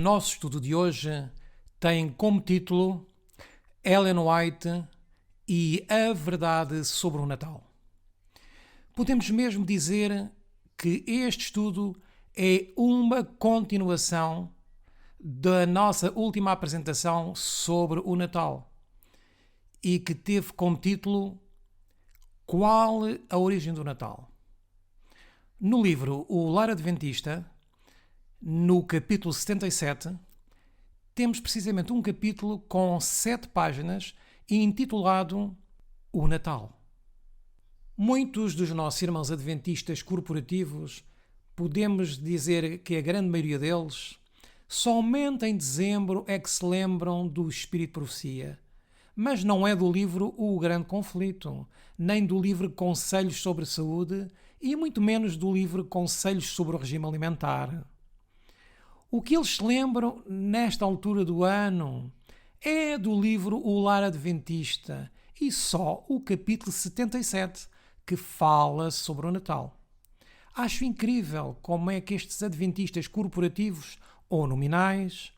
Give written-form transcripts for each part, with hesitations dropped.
nosso estudo de hoje tem como título Ellen White e a verdade sobre o Natal. Podemos mesmo dizer que este estudo é uma continuação da nossa última apresentação sobre o Natal e que teve como título Qual a origem do Natal? No livro O Lar Adventista, no capítulo 77, temos precisamente um capítulo com 7 páginas intitulado O Natal. Muitos dos nossos irmãos adventistas corporativos, podemos dizer que a grande maioria deles, somente em dezembro é que se lembram do Espírito de Profecia. Mas não é do livro O Grande Conflito, nem do livro Conselhos sobre Saúde e muito menos do livro Conselhos sobre o Regime Alimentar. O que eles se lembram nesta altura do ano é do livro O Lar Adventista e só o capítulo 77 que fala sobre o Natal. Acho incrível como é que estes adventistas corporativos ou nominais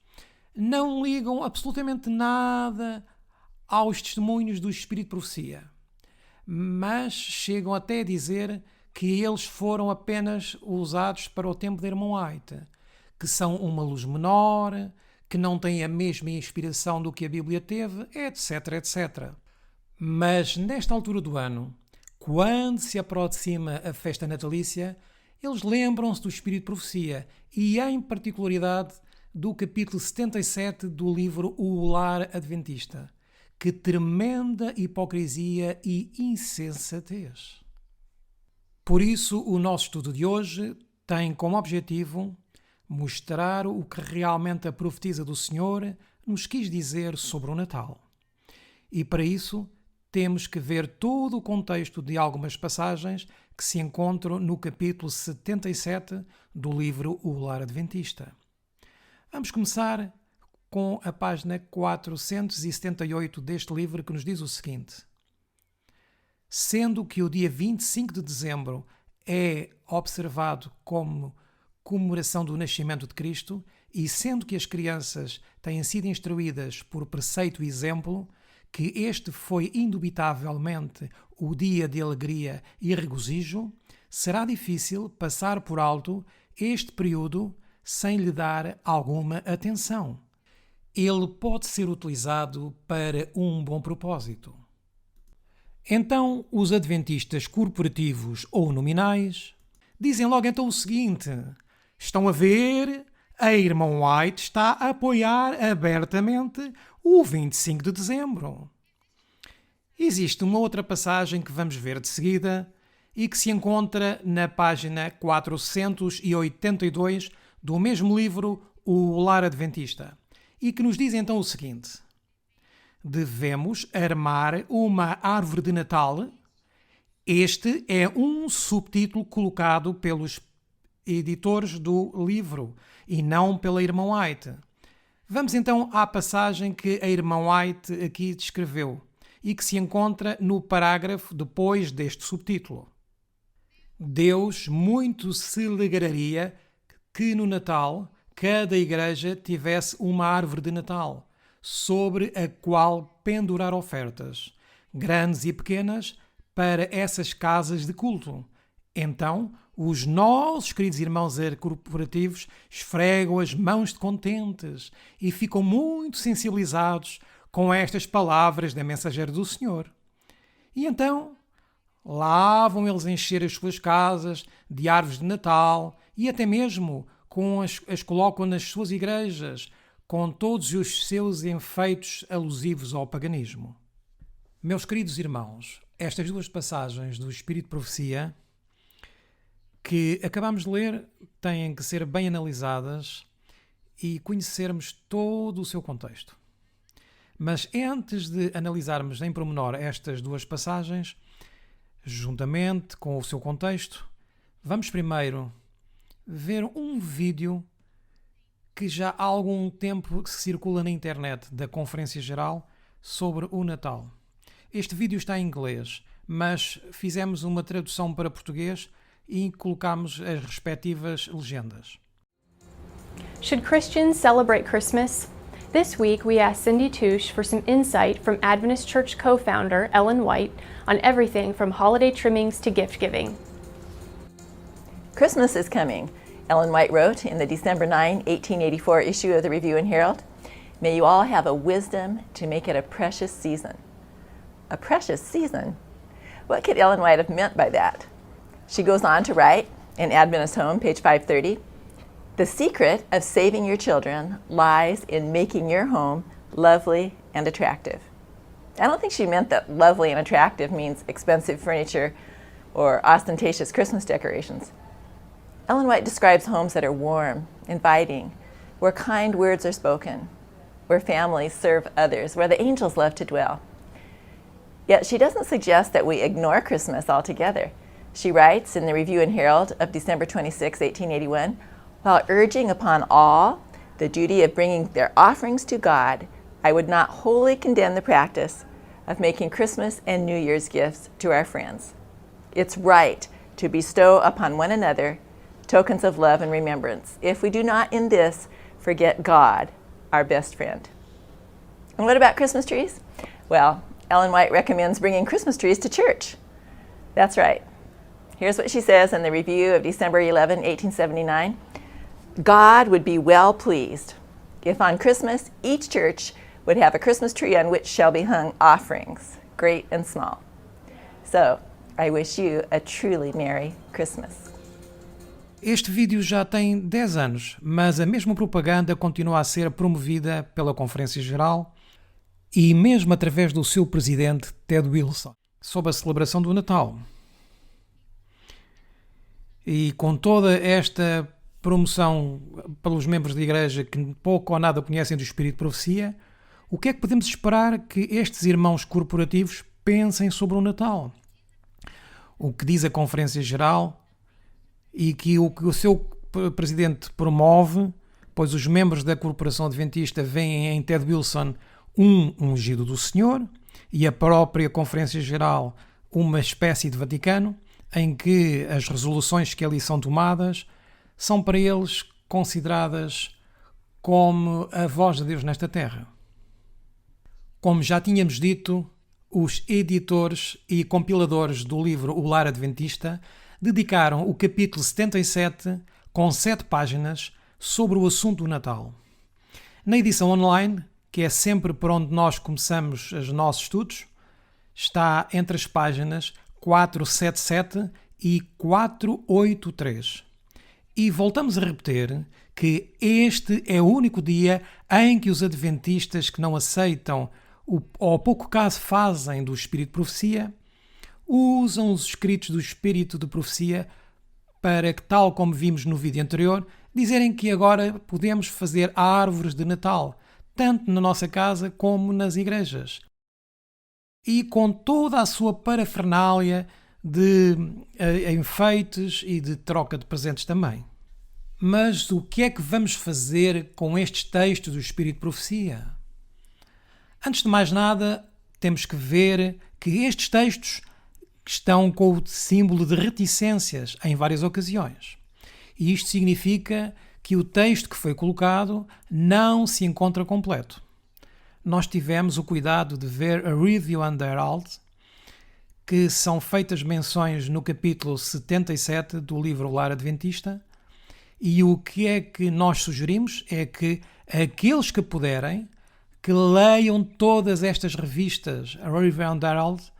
não ligam absolutamente nada aos testemunhos do Espírito de Profecia, mas chegam até a dizer que eles foram apenas usados para o tempo de Irmão White, que são uma luz menor, que não têm a mesma inspiração do que a Bíblia teve, etc, etc. Mas nesta altura do ano, quando se aproxima a festa natalícia, eles lembram-se do Espírito de Profecia e, em particularidade, do capítulo 77 do livro O Lar Adventista. Que tremenda hipocrisia e insensatez! Por isso, o nosso estudo de hoje tem como objetivo mostrar o que realmente a profetisa do Senhor nos quis dizer sobre o Natal. E para isso, temos que ver todo o contexto de algumas passagens que se encontram no capítulo 77 do livro O Lar Adventista. Vamos começar com a página 478 deste livro, que nos diz o seguinte: sendo que o dia 25 de dezembro é observado como comemoração do nascimento de Cristo, e sendo que as crianças têm sido instruídas por preceito e exemplo, que este foi indubitavelmente o dia de alegria e regozijo, será difícil passar por alto este período sem lhe dar alguma atenção. Ele pode ser utilizado para um bom propósito. Então, os adventistas corporativos ou nominais dizem logo então o seguinte: estão a ver, a Irmã White está a apoiar abertamente o 25 de dezembro. Existe uma outra passagem que vamos ver de seguida e que se encontra na página 482 do mesmo livro, O Lar Adventista, e que nos diz então o seguinte: devemos armar uma árvore de Natal. Este é um subtítulo colocado pelos editores do livro e não pela Irmã White. Vamos então à passagem que a Irmã White aqui descreveu e que se encontra no parágrafo depois deste subtítulo. Deus muito se alegraria que no Natal cada igreja tivesse uma árvore de Natal, sobre a qual pendurar ofertas, grandes e pequenas, para essas casas de culto. Então, os nossos queridos irmãos corporativos esfregam as mãos de contentes e ficam muito sensibilizados com estas palavras da mensageira do Senhor. E então, lá vão eles encher as suas casas de árvores de Natal e até mesmo as colocam nas suas igrejas, com todos os seus enfeites alusivos ao paganismo. Meus queridos irmãos, estas duas passagens do Espírito de Profecia que acabamos de ler têm que ser bem analisadas e conhecermos todo o seu contexto. Mas antes de analisarmos em pormenor estas duas passagens, juntamente com o seu contexto, vamos primeiro ver um vídeo que já há algum tempo circula na internet da Conferência Geral sobre o Natal. Este vídeo está em inglês, mas fizemos uma tradução para português e colocámos as respectivas legendas. Should Christians celebrate Christmas? This week, we asked Cindy Touche for some insight from Adventist Church co-founder Ellen White on everything from holiday trimmings to gift giving. Christmas is coming, Ellen White wrote in the December 9, 1884 issue of the Review and Herald. May you all have a wisdom to make it a precious season. A precious season? What could Ellen White have meant by that? She goes on to write in Adventist Home, page 530, the secret of saving your children lies in making your home lovely and attractive. I don't think she meant that lovely and attractive means expensive furniture or ostentatious Christmas decorations. Ellen White describes homes that are warm, inviting, where kind words are spoken, where families serve others, where the angels love to dwell. Yet she doesn't suggest that we ignore Christmas altogether. She writes in the Review and Herald of December 26, 1881, while urging upon all the duty of bringing their offerings to God, I would not wholly condemn the practice of making Christmas and New Year's gifts to our friends. It's right to bestow upon one another tokens of love and remembrance, if we do not in this forget God, our best friend. And what about Christmas trees? Well, Ellen White recommends bringing Christmas trees to church. That's right. Here's what she says in the Review of December 11, 1879. God would be well pleased if on Christmas each church would have a Christmas tree on which shall be hung offerings, great and small. So, I wish you a truly Merry Christmas. Este vídeo já tem 10 anos, mas a mesma propaganda continua a ser promovida pela Conferência Geral e mesmo através do seu presidente, Ted Wilson, sobre a celebração do Natal. E com toda esta promoção pelos membros da Igreja que pouco ou nada conhecem do Espírito de Profecia, o que é que podemos esperar que estes irmãos corporativos pensem sobre o Natal? O que diz a Conferência Geral e que o seu presidente promove, pois os membros da Corporação Adventista veem em Ted Wilson um ungido do Senhor e a própria Conferência Geral uma espécie de Vaticano, em que as resoluções que ali são tomadas são para eles consideradas como a voz de Deus nesta terra. Como já tínhamos dito, os editores e compiladores do livro O Lar Adventista dedicaram o capítulo 77, com 7 páginas, sobre o assunto do Natal. Na edição online, que é sempre por onde nós começamos os nossos estudos, está entre as páginas 477 e 483. E voltamos a repetir que este é o único dia em que os adventistas que não aceitam ou pouco caso fazem do Espírito de Profecia usam os escritos do Espírito de Profecia para que, tal como vimos no vídeo anterior, dizerem que agora podemos fazer árvores de Natal, tanto na nossa casa como nas igrejas. E com toda a sua parafernália de enfeites e de troca de presentes também. Mas o que é que vamos fazer com estes textos do Espírito de Profecia? Antes de mais nada, temos que ver que estes textos estão com o símbolo de reticências em várias ocasiões. E isto significa que o texto que foi colocado não se encontra completo. Nós tivemos o cuidado de ver a Review and Herald, que são feitas menções no capítulo 77 do livro O Lar Adventista, e o que é que nós sugerimos é que aqueles que puderem, que leiam todas estas revistas, a Review and Herald,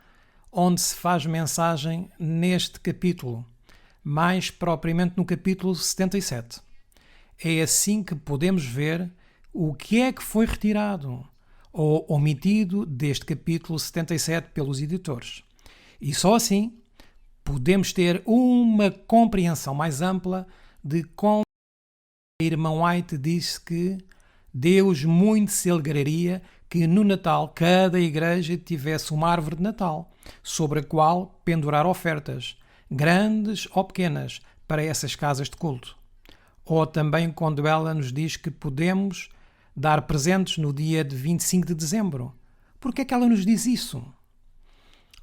onde se faz mensagem neste capítulo, mais propriamente no capítulo 77. É assim que podemos ver o que é que foi retirado ou omitido deste capítulo 77 pelos editores. E só assim podemos ter uma compreensão mais ampla de como a irmã White disse que Deus muito se alegraria que no Natal cada igreja tivesse uma árvore de Natal, sobre a qual pendurar ofertas, grandes ou pequenas, para essas casas de culto. Ou também quando ela nos diz que podemos dar presentes no dia de 25 de dezembro. Por que é que ela nos diz isso?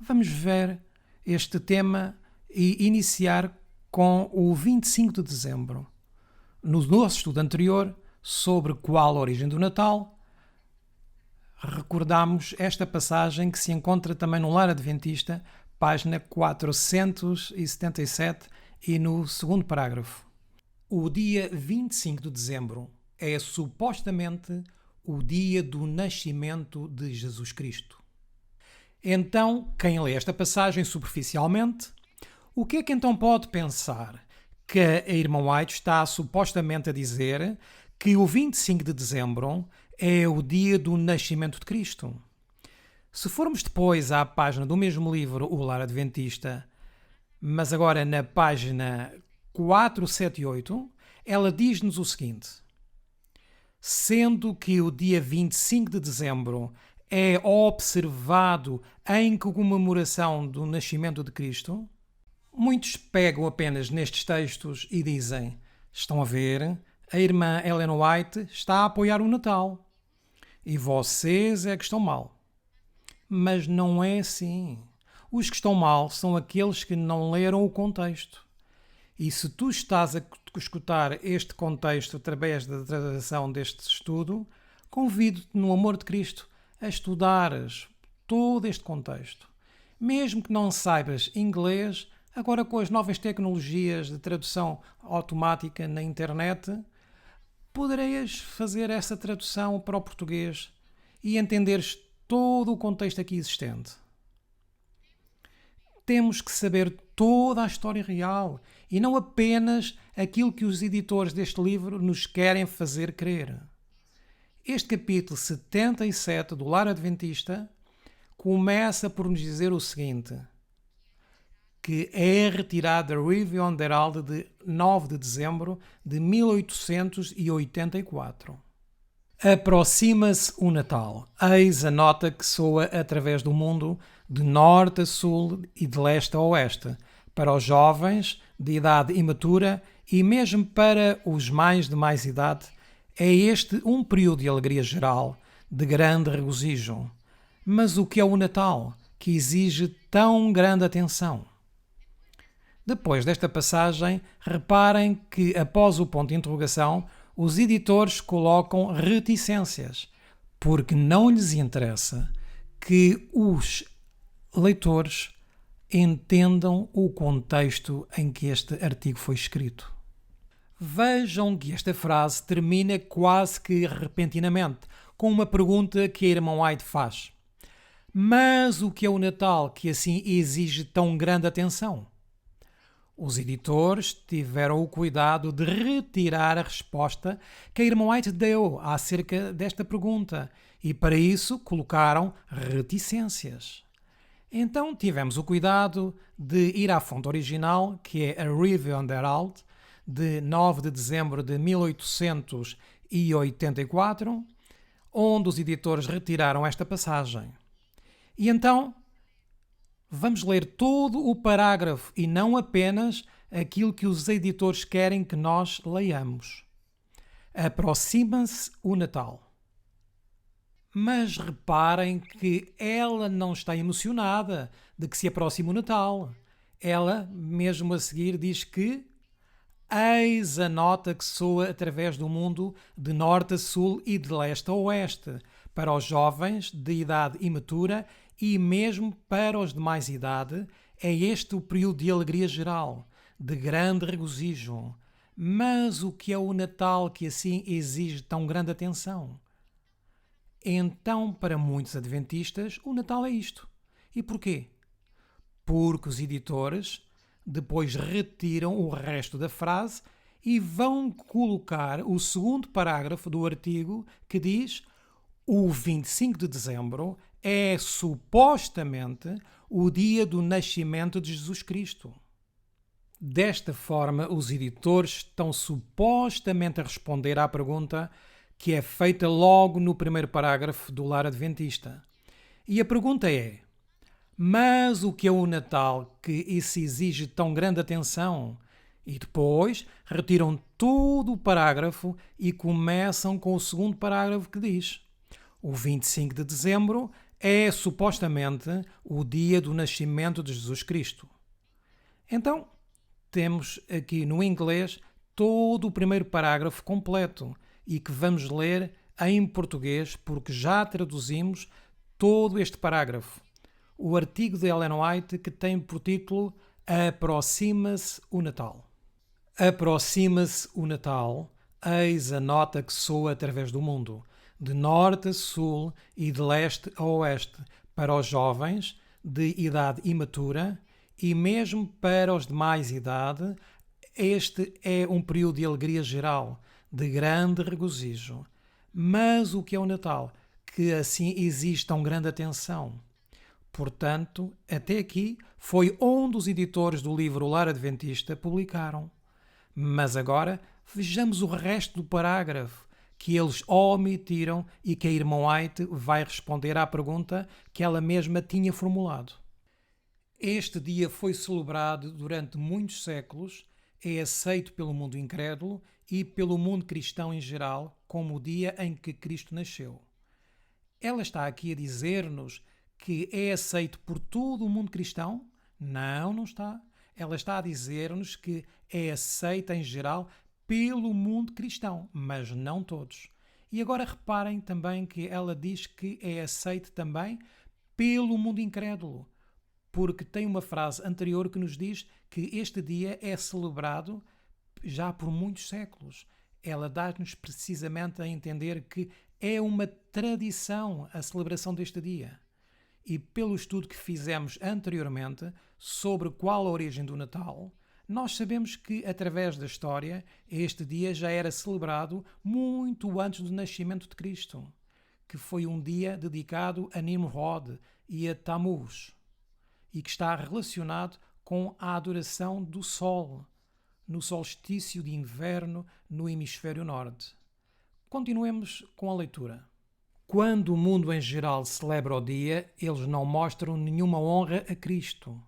Vamos ver este tema e iniciar com o 25 de dezembro. No nosso estudo anterior sobre qual a origem do Natal, recordamos esta passagem que se encontra também no Lar Adventista, página 477 e no segundo parágrafo. O dia 25 de dezembro é supostamente o dia do nascimento de Jesus Cristo. Então, quem lê esta passagem superficialmente, o que é que então pode pensar? Que a irmã White está supostamente a dizer que o 25 de dezembro é o dia do nascimento de Cristo. Se formos depois à página do mesmo livro, O Lar Adventista, mas agora na página 478, ela diz-nos o seguinte: sendo que o dia 25 de dezembro é observado em comemoração do nascimento de Cristo, muitos pegam apenas nestes textos e dizem: estão a ver, a irmã Ellen White está a apoiar o Natal e vocês é que estão mal. Mas não é assim. Os que estão mal são aqueles que não leram o contexto. E se tu estás a escutar este contexto através da tradução deste estudo, convido-te, no amor de Cristo, a estudares todo este contexto. Mesmo que não saibas inglês, agora com as novas tecnologias de tradução automática na internet, poderás fazer essa tradução para o português e entenderes todo o contexto aqui existente. Temos que saber toda a história real e não apenas aquilo que os editores deste livro nos querem fazer crer. Este capítulo 77 do Lar Adventista começa por nos dizer o seguinte, que é retirado da Review and Herald de 9 de dezembro de 1884. Aproxima-se o Natal. Eis a nota que soa através do mundo, de norte a sul e de leste a oeste, para os jovens de idade imatura e mesmo para os de mais idade. É este um período de alegria geral, de grande regozijo. Mas o que é o Natal, que exige tão grande atenção? Depois desta passagem, reparem que, após o ponto de interrogação, os editores colocam reticências, porque não lhes interessa que os leitores entendam o contexto em que este artigo foi escrito. Vejam que esta frase termina quase que repentinamente, com uma pergunta que a irmã White faz. Mas o que é o Natal que assim exige tão grande atenção? Os editores tiveram o cuidado de retirar a resposta que a irmã White deu acerca desta pergunta e para isso colocaram reticências. Então tivemos o cuidado de ir à fonte original, que é a Review and Herald, de 9 de dezembro de 1884, onde os editores retiraram esta passagem. E então vamos ler todo o parágrafo e não apenas aquilo que os editores querem que nós leiamos. Aproxima-se o Natal. Mas reparem que ela não está emocionada de que se aproxime o Natal. Ela, mesmo a seguir, diz que eis a nota que soa através do mundo de norte a sul e de leste a oeste, para os jovens de idade imatura e mesmo para os de mais idade, é este o período de alegria geral, de grande regozijo. Mas o que é o Natal que assim exige tão grande atenção? Então, para muitos adventistas, o Natal é isto. E porquê? Porque os editores depois retiram o resto da frase e vão colocar o segundo parágrafo do artigo que diz: o 25 de dezembro é supostamente o dia do nascimento de Jesus Cristo. Desta forma, os editores estão supostamente a responder à pergunta que é feita logo no primeiro parágrafo do Lar Adventista. E a pergunta é: mas o que é o Natal que isso exige tão grande atenção? E depois retiram todo o parágrafo e começam com o segundo parágrafo que diz: o 25 de dezembro é supostamente o dia do nascimento de Jesus Cristo. Então, temos aqui no inglês todo o primeiro parágrafo completo e que vamos ler em português porque já traduzimos todo este parágrafo. O artigo de Ellen White que tem por título Aproxima-se o Natal. Aproxima-se o Natal, eis a nota que soa através do mundo, de norte a sul e de leste a oeste, para os jovens de idade imatura e mesmo para os de mais idade. Este é um período de alegria geral, de grande regozijo. Mas o que é o Natal? Que assim existe tão grande atenção. Portanto, até aqui foi onde os editores do livro O Lar Adventista publicaram. Mas agora vejamos o resto do parágrafo que eles omitiram e que a irmã White vai responder à pergunta que ela mesma tinha formulado. Este dia foi celebrado durante muitos séculos, é aceito pelo mundo incrédulo e pelo mundo cristão em geral como o dia em que Cristo nasceu. Ela está aqui a dizer-nos que é aceito por todo o mundo cristão? Não, não está. Ela está a dizer-nos que é aceita em geral pelo mundo cristão, mas não todos. E agora reparem também que ela diz que é aceito também pelo mundo incrédulo, porque tem uma frase anterior que nos diz que este dia é celebrado já por muitos séculos. Ela dá-nos precisamente a entender que é uma tradição a celebração deste dia. E pelo estudo que fizemos anteriormente sobre qual a origem do Natal, nós sabemos que, através da história, este dia já era celebrado muito antes do nascimento de Cristo, que foi um dia dedicado a Nimrod e a Tammuz, e que está relacionado com a adoração do Sol, no solstício de inverno no hemisfério norte. Continuemos com a leitura. Quando o mundo em geral celebra o dia, eles não mostram nenhuma honra a Cristo.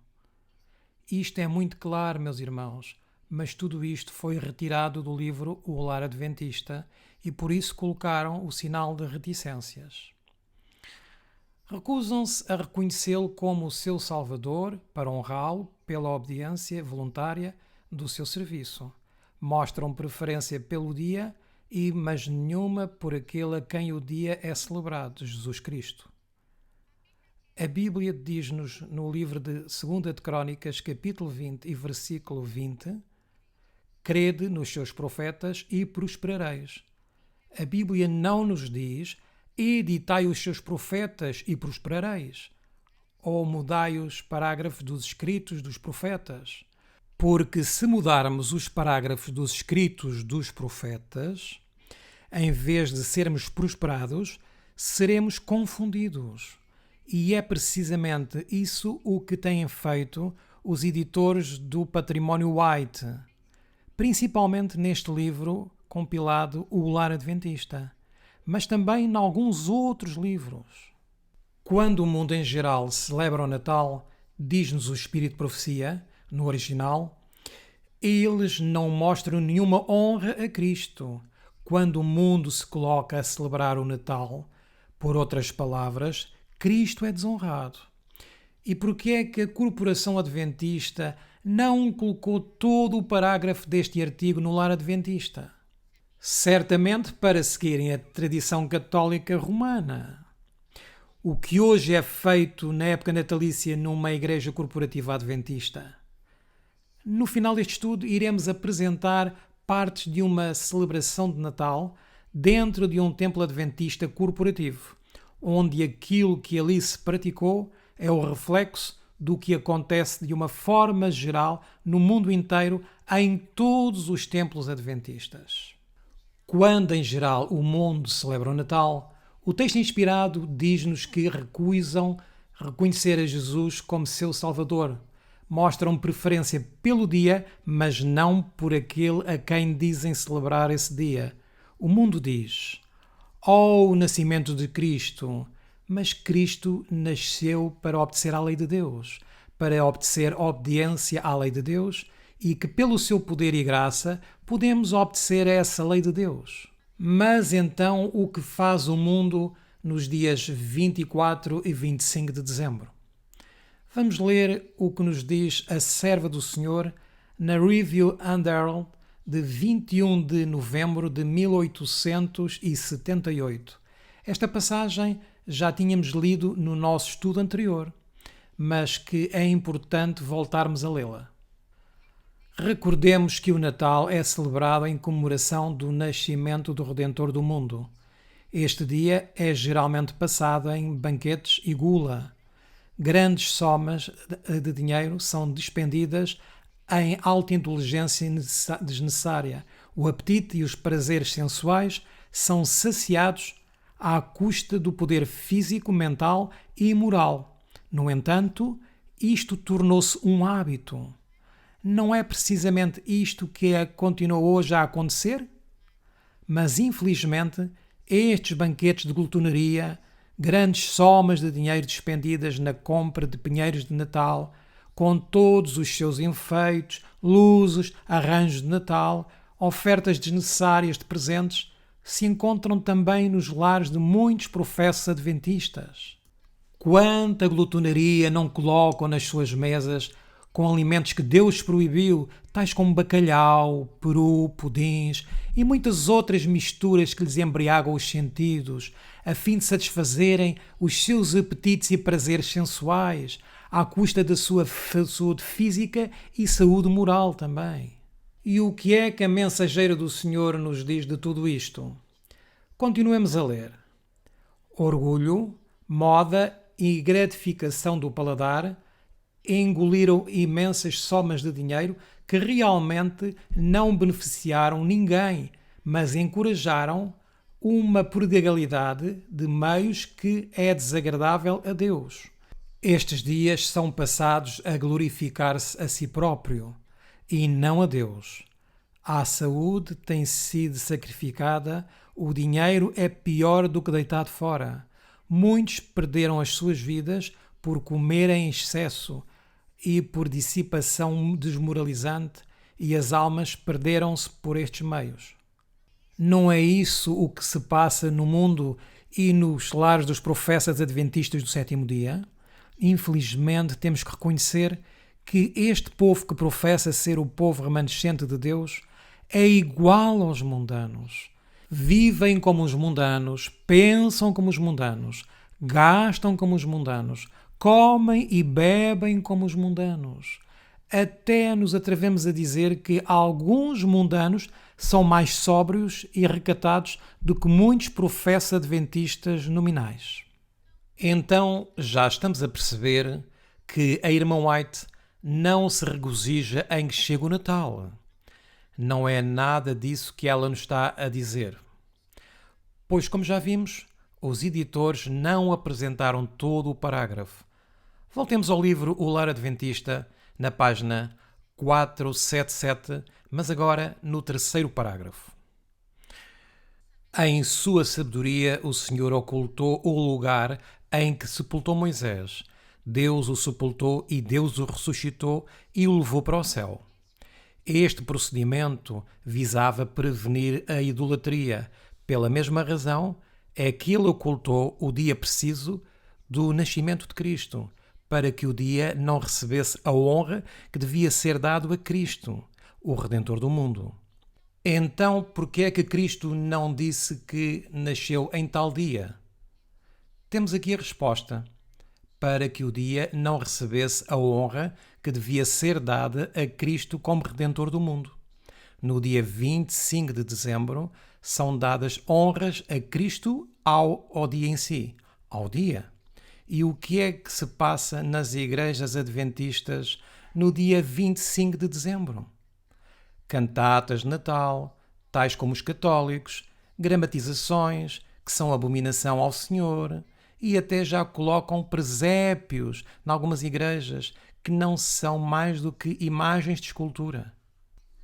Isto é muito claro, meus irmãos, mas tudo isto foi retirado do livro O Lar Adventista e por isso colocaram o sinal de reticências. Recusam-se a reconhecê-lo como o seu Salvador para honrá-lo pela obediência voluntária do seu serviço. Mostram preferência pelo dia, mas nenhuma por aquele a quem o dia é celebrado, Jesus Cristo. A Bíblia diz-nos no livro de 2 de Crónicas, capítulo 20 e versículo 20, crede nos seus profetas e prosperareis. A Bíblia não nos diz, editai os seus profetas e prosperareis, ou mudai os parágrafos dos escritos dos profetas. Porque se mudarmos os parágrafos dos escritos dos profetas, em vez de sermos prosperados, seremos confundidos. E é precisamente isso o que têm feito os editores do Património White, principalmente neste livro compilado O Lar Adventista, mas também em alguns outros livros. Quando o mundo em geral celebra o Natal, diz-nos o Espírito de Profecia, no original, eles não mostram nenhuma honra a Cristo. Quando o mundo se coloca a celebrar o Natal, por outras palavras, Cristo é desonrado. E por que é que a Corporação Adventista não colocou todo o parágrafo deste artigo no Lar Adventista? Certamente para seguirem a tradição católica romana. O que hoje é feito na época natalícia numa igreja corporativa adventista. No final deste estudo, iremos apresentar partes de uma celebração de Natal dentro de um templo adventista corporativo, onde aquilo que ali se praticou é o reflexo do que acontece de uma forma geral no mundo inteiro em todos os templos adventistas. Quando, em geral, o mundo celebra o Natal, o texto inspirado diz-nos que recusam reconhecer a Jesus como seu Salvador. Mostram preferência pelo dia, mas não por aquele a quem dizem celebrar esse dia. O mundo diz: "Oh, o nascimento de Cristo!" Mas Cristo nasceu para obedecer à lei de Deus, para obedecer obediência à lei de Deus, e que pelo seu poder e graça podemos obedecer a essa lei de Deus. Mas então o que faz o mundo nos dias 24 e 25 de dezembro? Vamos ler o que nos diz a serva do Senhor na Review and Herald de 21 de novembro de 1878. Esta passagem já tínhamos lido no nosso estudo anterior, mas que é importante voltarmos a lê-la. Recordemos que o Natal é celebrado em comemoração do nascimento do Redentor do mundo. Este dia é geralmente passado em banquetes e gula. Grandes somas de dinheiro são despendidas em alta indulgência desnecessária. O apetite e os prazeres sensuais são saciados à custa do poder físico, mental e moral. No entanto, isto tornou-se um hábito. Não é precisamente isto que continua hoje a acontecer? Mas, infelizmente, estes banquetes de glutonaria, grandes somas de dinheiro despendidas na compra de pinheiros de Natal, com todos os seus enfeites, luzes, arranjos de Natal, ofertas desnecessárias de presentes, se encontram também nos lares de muitos professos adventistas. Quanta glutonaria não colocam nas suas mesas com alimentos que Deus proibiu, tais como bacalhau, peru, pudins e muitas outras misturas que lhes embriagam os sentidos, a fim de satisfazerem os seus apetites e prazeres sensuais, à custa da sua saúde física e saúde moral também. E o que é que a mensageira do Senhor nos diz de tudo isto? Continuemos a ler. Orgulho, moda e gratificação do paladar engoliram imensas somas de dinheiro que realmente não beneficiaram ninguém, mas encorajaram uma prodigalidade de meios que é desagradável a Deus. Estes dias são passados a glorificar-se a si próprio e não a Deus. A saúde tem sido sacrificada, o dinheiro é pior do que deitado fora. Muitos perderam as suas vidas por comer em excesso e por dissipação desmoralizante, e as almas perderam-se por estes meios. Não é isso o que se passa no mundo e nos lares dos profetas adventistas do sétimo dia? Infelizmente, temos que reconhecer que este povo que professa ser o povo remanescente de Deus é igual aos mundanos. Vivem como os mundanos, pensam como os mundanos, gastam como os mundanos, comem e bebem como os mundanos. Até nos atrevemos a dizer que alguns mundanos são mais sóbrios e recatados do que muitos professos adventistas nominais. Então já estamos a perceber que a irmã White não se regozija em que chega o Natal. Não é nada disso que ela nos está a dizer. Pois, como já vimos, os editores não apresentaram todo o parágrafo. Voltemos ao livro O Lar Adventista, na página 477, mas agora no terceiro parágrafo. Em sua sabedoria, o Senhor ocultou o lugar em que sepultou Moisés. Deus o sepultou e Deus o ressuscitou e o levou para o céu. Este procedimento visava prevenir a idolatria. Pela mesma razão, é que ele ocultou o dia preciso do nascimento de Cristo, para que o dia não recebesse a honra que devia ser dado a Cristo, o Redentor do mundo. Então, por que é que Cristo não disse que nasceu em tal dia? Temos aqui a resposta. Para que o dia não recebesse a honra que devia ser dada a Cristo como Redentor do mundo. No dia 25 de dezembro são dadas honras a Cristo ao dia em si, ao dia. E o que é que se passa nas igrejas adventistas no dia 25 de dezembro? Cantatas de Natal, tais como os católicos, gramatizações, que são abominação ao Senhor, e até já colocam presépios em algumas igrejas que não são mais do que imagens de escultura.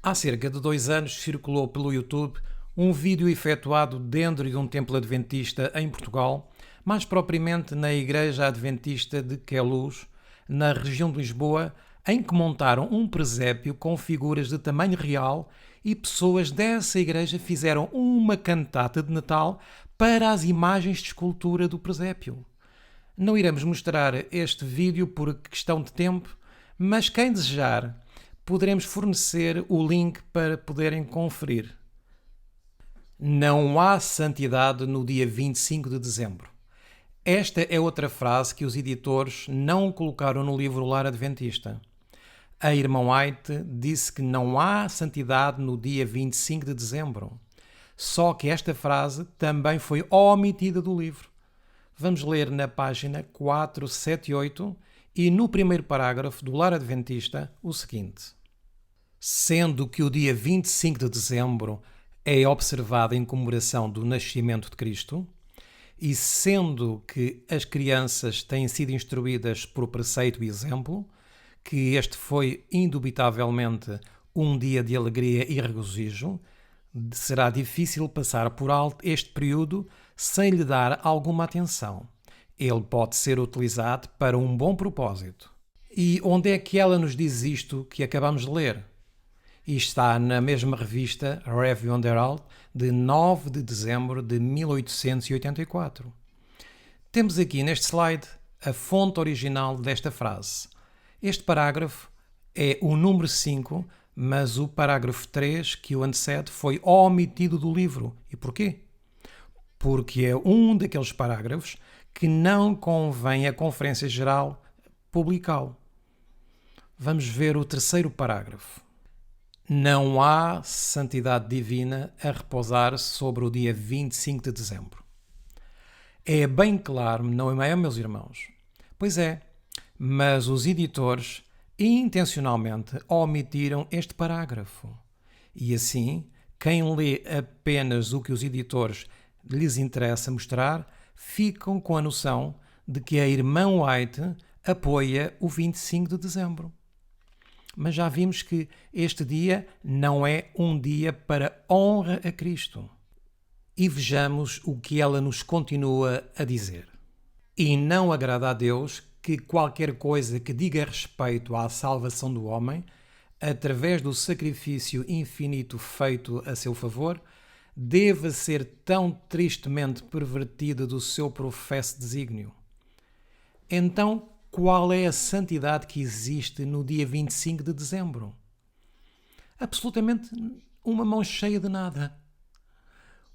Há cerca de 2 anos circulou pelo YouTube um vídeo efetuado dentro de um templo adventista em Portugal, mais propriamente na Igreja Adventista de Queluz, na região de Lisboa, em que montaram um presépio com figuras de tamanho real e pessoas dessa igreja fizeram uma cantata de Natal para as imagens de escultura do presépio. Não iremos mostrar este vídeo por questão de tempo, mas quem desejar poderemos fornecer o link para poderem conferir. Não há santidade no dia 25 de dezembro. Esta é outra frase que os editores não colocaram no livro Lar Adventista. A irmã White disse que não há santidade no dia 25 de dezembro. Só que esta frase também foi omitida do livro. Vamos ler na página 478 e no primeiro parágrafo do Lar Adventista o seguinte: sendo que o dia 25 de dezembro é observado em comemoração do nascimento de Cristo, e sendo que as crianças têm sido instruídas por preceito e exemplo, que este foi indubitavelmente um dia de alegria e regozijo, será difícil passar por alto este período sem lhe dar alguma atenção. Ele pode ser utilizado para um bom propósito. E onde é que ela nos diz isto que acabamos de ler? E está na mesma revista Review and Herald de 9 de dezembro de 1884. Temos aqui neste slide a fonte original desta frase. Este parágrafo é o número 5, mas o parágrafo 3 que o antecede foi omitido do livro. E porquê? Porque é um daqueles parágrafos que não convém a Conferência Geral publicá-lo. Vamos ver o terceiro parágrafo. Não há santidade divina a repousar sobre o dia 25 de dezembro. É bem claro, não é, meus irmãos? Pois é, mas os editores intencionalmente omitiram este parágrafo. E assim, quem lê apenas o que os editores lhes interessa mostrar, ficam com a noção de que a irmã White apoia o 25 de dezembro. Mas já vimos que este dia não é um dia para honra a Cristo. E vejamos o que ela nos continua a dizer. E não agrada a Deus que qualquer coisa que diga respeito à salvação do homem, através do sacrifício infinito feito a seu favor, deva ser tão tristemente pervertida do seu professo desígnio. Então, qual é a santidade que existe no dia 25 de dezembro? Absolutamente uma mão cheia de nada.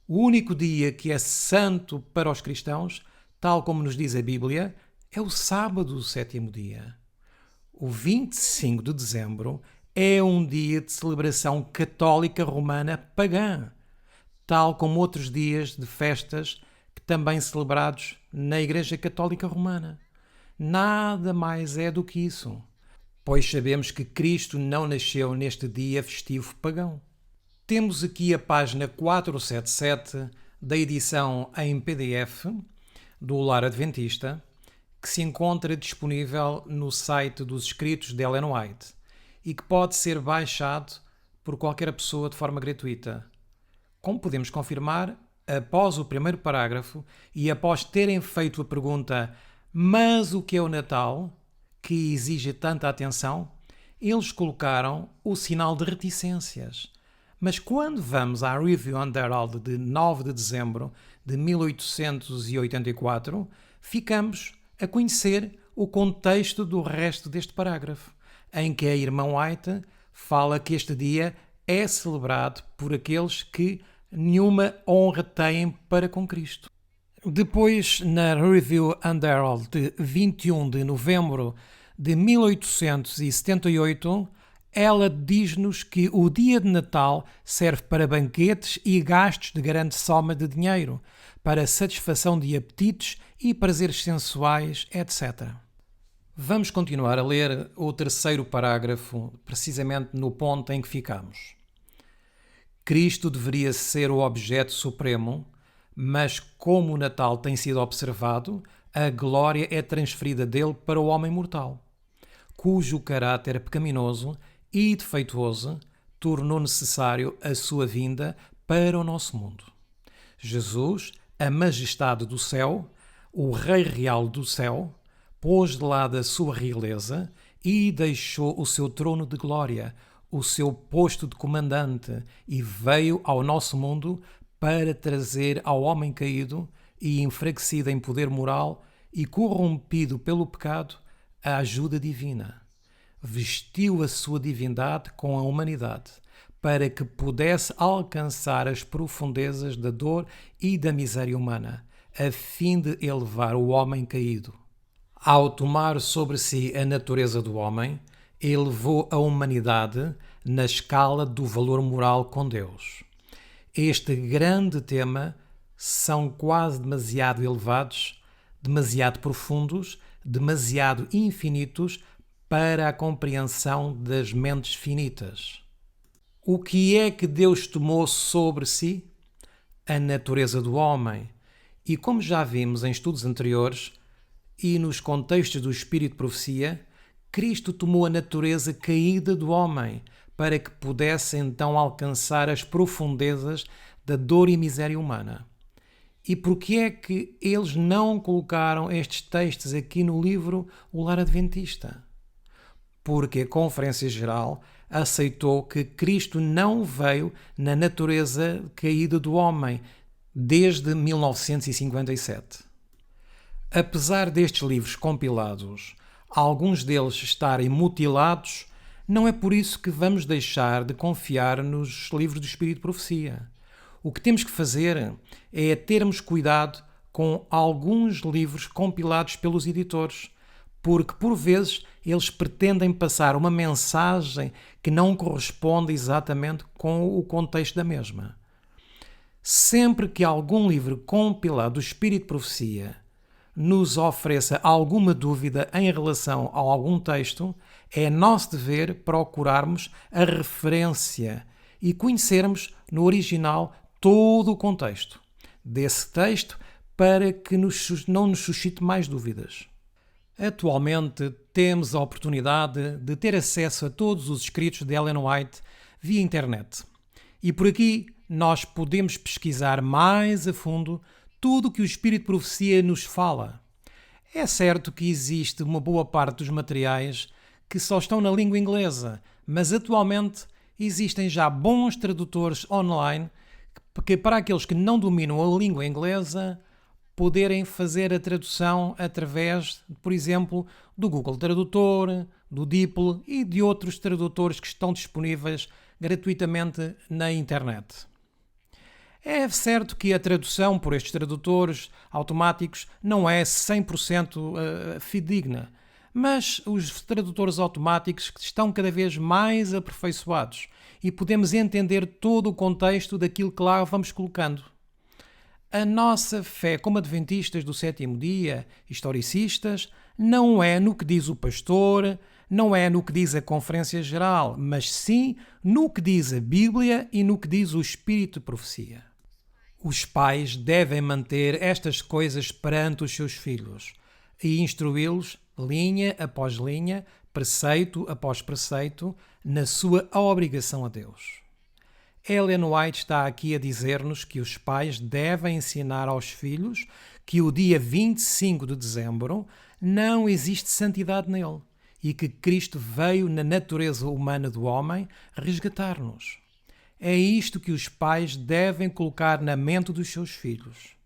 O único dia que é santo para os cristãos, tal como nos diz a Bíblia, é o sábado, o sétimo dia. O 25 de dezembro é um dia de celebração católica romana pagã, tal como outros dias de festas que também celebrados na Igreja Católica Romana. Nada mais é do que isso, pois sabemos que Cristo não nasceu neste dia festivo pagão. Temos aqui a página 477 da edição em PDF do Lar Adventista, que se encontra disponível no site dos escritos de Ellen White e que pode ser baixado por qualquer pessoa de forma gratuita. Como podemos confirmar, após o primeiro parágrafo e após terem feito a pergunta "Mas o que é o Natal?", que exige tanta atenção, eles colocaram o sinal de reticências. Mas quando vamos à Review and Herald de 9 de dezembro de 1884, ficamos a conhecer o contexto do resto deste parágrafo, em que a irmã White fala que este dia é celebrado por aqueles que nenhuma honra têm para com Cristo. Depois, na Review and Herald de 21 de novembro de 1878, ela diz-nos que o dia de Natal serve para banquetes e gastos de grande soma de dinheiro, para satisfação de apetites e prazeres sensuais, etc. Vamos continuar a ler o terceiro parágrafo, precisamente no ponto em que ficamos. Cristo deveria ser o objeto supremo, mas como o Natal tem sido observado, a glória é transferida dele para o homem mortal, cujo caráter pecaminoso e defeituoso tornou necessário a sua vinda para o nosso mundo. Jesus, a majestade do céu, o Rei Real do céu, pôs de lado a sua realeza e deixou o seu trono de glória, o seu posto de comandante, e veio ao nosso mundo para trazer ao homem caído e enfraquecido em poder moral e corrompido pelo pecado a ajuda divina. vestiu a sua divindade com a humanidade, para que pudesse alcançar as profundezas da dor e da miséria humana, a fim de elevar o homem caído. Ao tomar sobre si a natureza do homem, elevou a humanidade na escala do valor moral com Deus. Este grande tema são quase demasiado elevados, demasiado profundos, demasiado infinitos para a compreensão das mentes finitas. O que é que Deus tomou sobre si? A natureza do homem. E como já vimos em estudos anteriores e nos contextos do Espírito de Profecia, Cristo tomou a natureza caída do homem para que pudesse então alcançar as profundezas da dor e miséria humana. E por que é que eles não colocaram estes textos aqui no livro O Lar Adventista? Porque a Conferência Geral aceitou que Cristo não veio na natureza caída do homem desde 1957. Apesar destes livros compilados, alguns deles estarem mutilados, não é por isso que vamos deixar de confiar nos livros do Espírito de Profecia. O que temos que fazer é termos cuidado com alguns livros compilados pelos editores, porque por vezes eles pretendem passar uma mensagem que não corresponde exatamente com o contexto da mesma. Sempre que algum livro compilado do Espírito de Profecia nos ofereça alguma dúvida em relação a algum texto, é nosso dever procurarmos a referência e conhecermos no original todo o contexto desse texto para que não nos suscite mais dúvidas. Atualmente temos a oportunidade de ter acesso a todos os escritos de Ellen White via internet. E por aqui nós podemos pesquisar mais a fundo tudo o que o Espírito de Profecia nos fala. É certo que existe uma boa parte dos materiais que só estão na língua inglesa, mas atualmente existem já bons tradutores online que para aqueles que não dominam a língua inglesa poderem fazer a tradução através, por exemplo, do Google Tradutor, do DeepL e de outros tradutores que estão disponíveis gratuitamente na internet. É certo que a tradução por estes tradutores automáticos não é 100% fidedigna, mas os tradutores automáticos estão cada vez mais aperfeiçoados e podemos entender todo o contexto daquilo que lá vamos colocando. A nossa fé como adventistas do sétimo dia, historicistas, não é no que diz o pastor, não é no que diz a Conferência Geral, mas sim no que diz a Bíblia e no que diz o Espírito de Profecia. Os pais devem manter estas coisas perante os seus filhos e instruí-los, linha após linha, preceito após preceito, na sua obrigação a Deus. Ellen White está aqui a dizer-nos que os pais devem ensinar aos filhos que o dia 25 de dezembro não existe santidade nele e que Cristo veio na natureza humana do homem resgatar-nos. É isto que os pais devem colocar na mente dos seus filhos.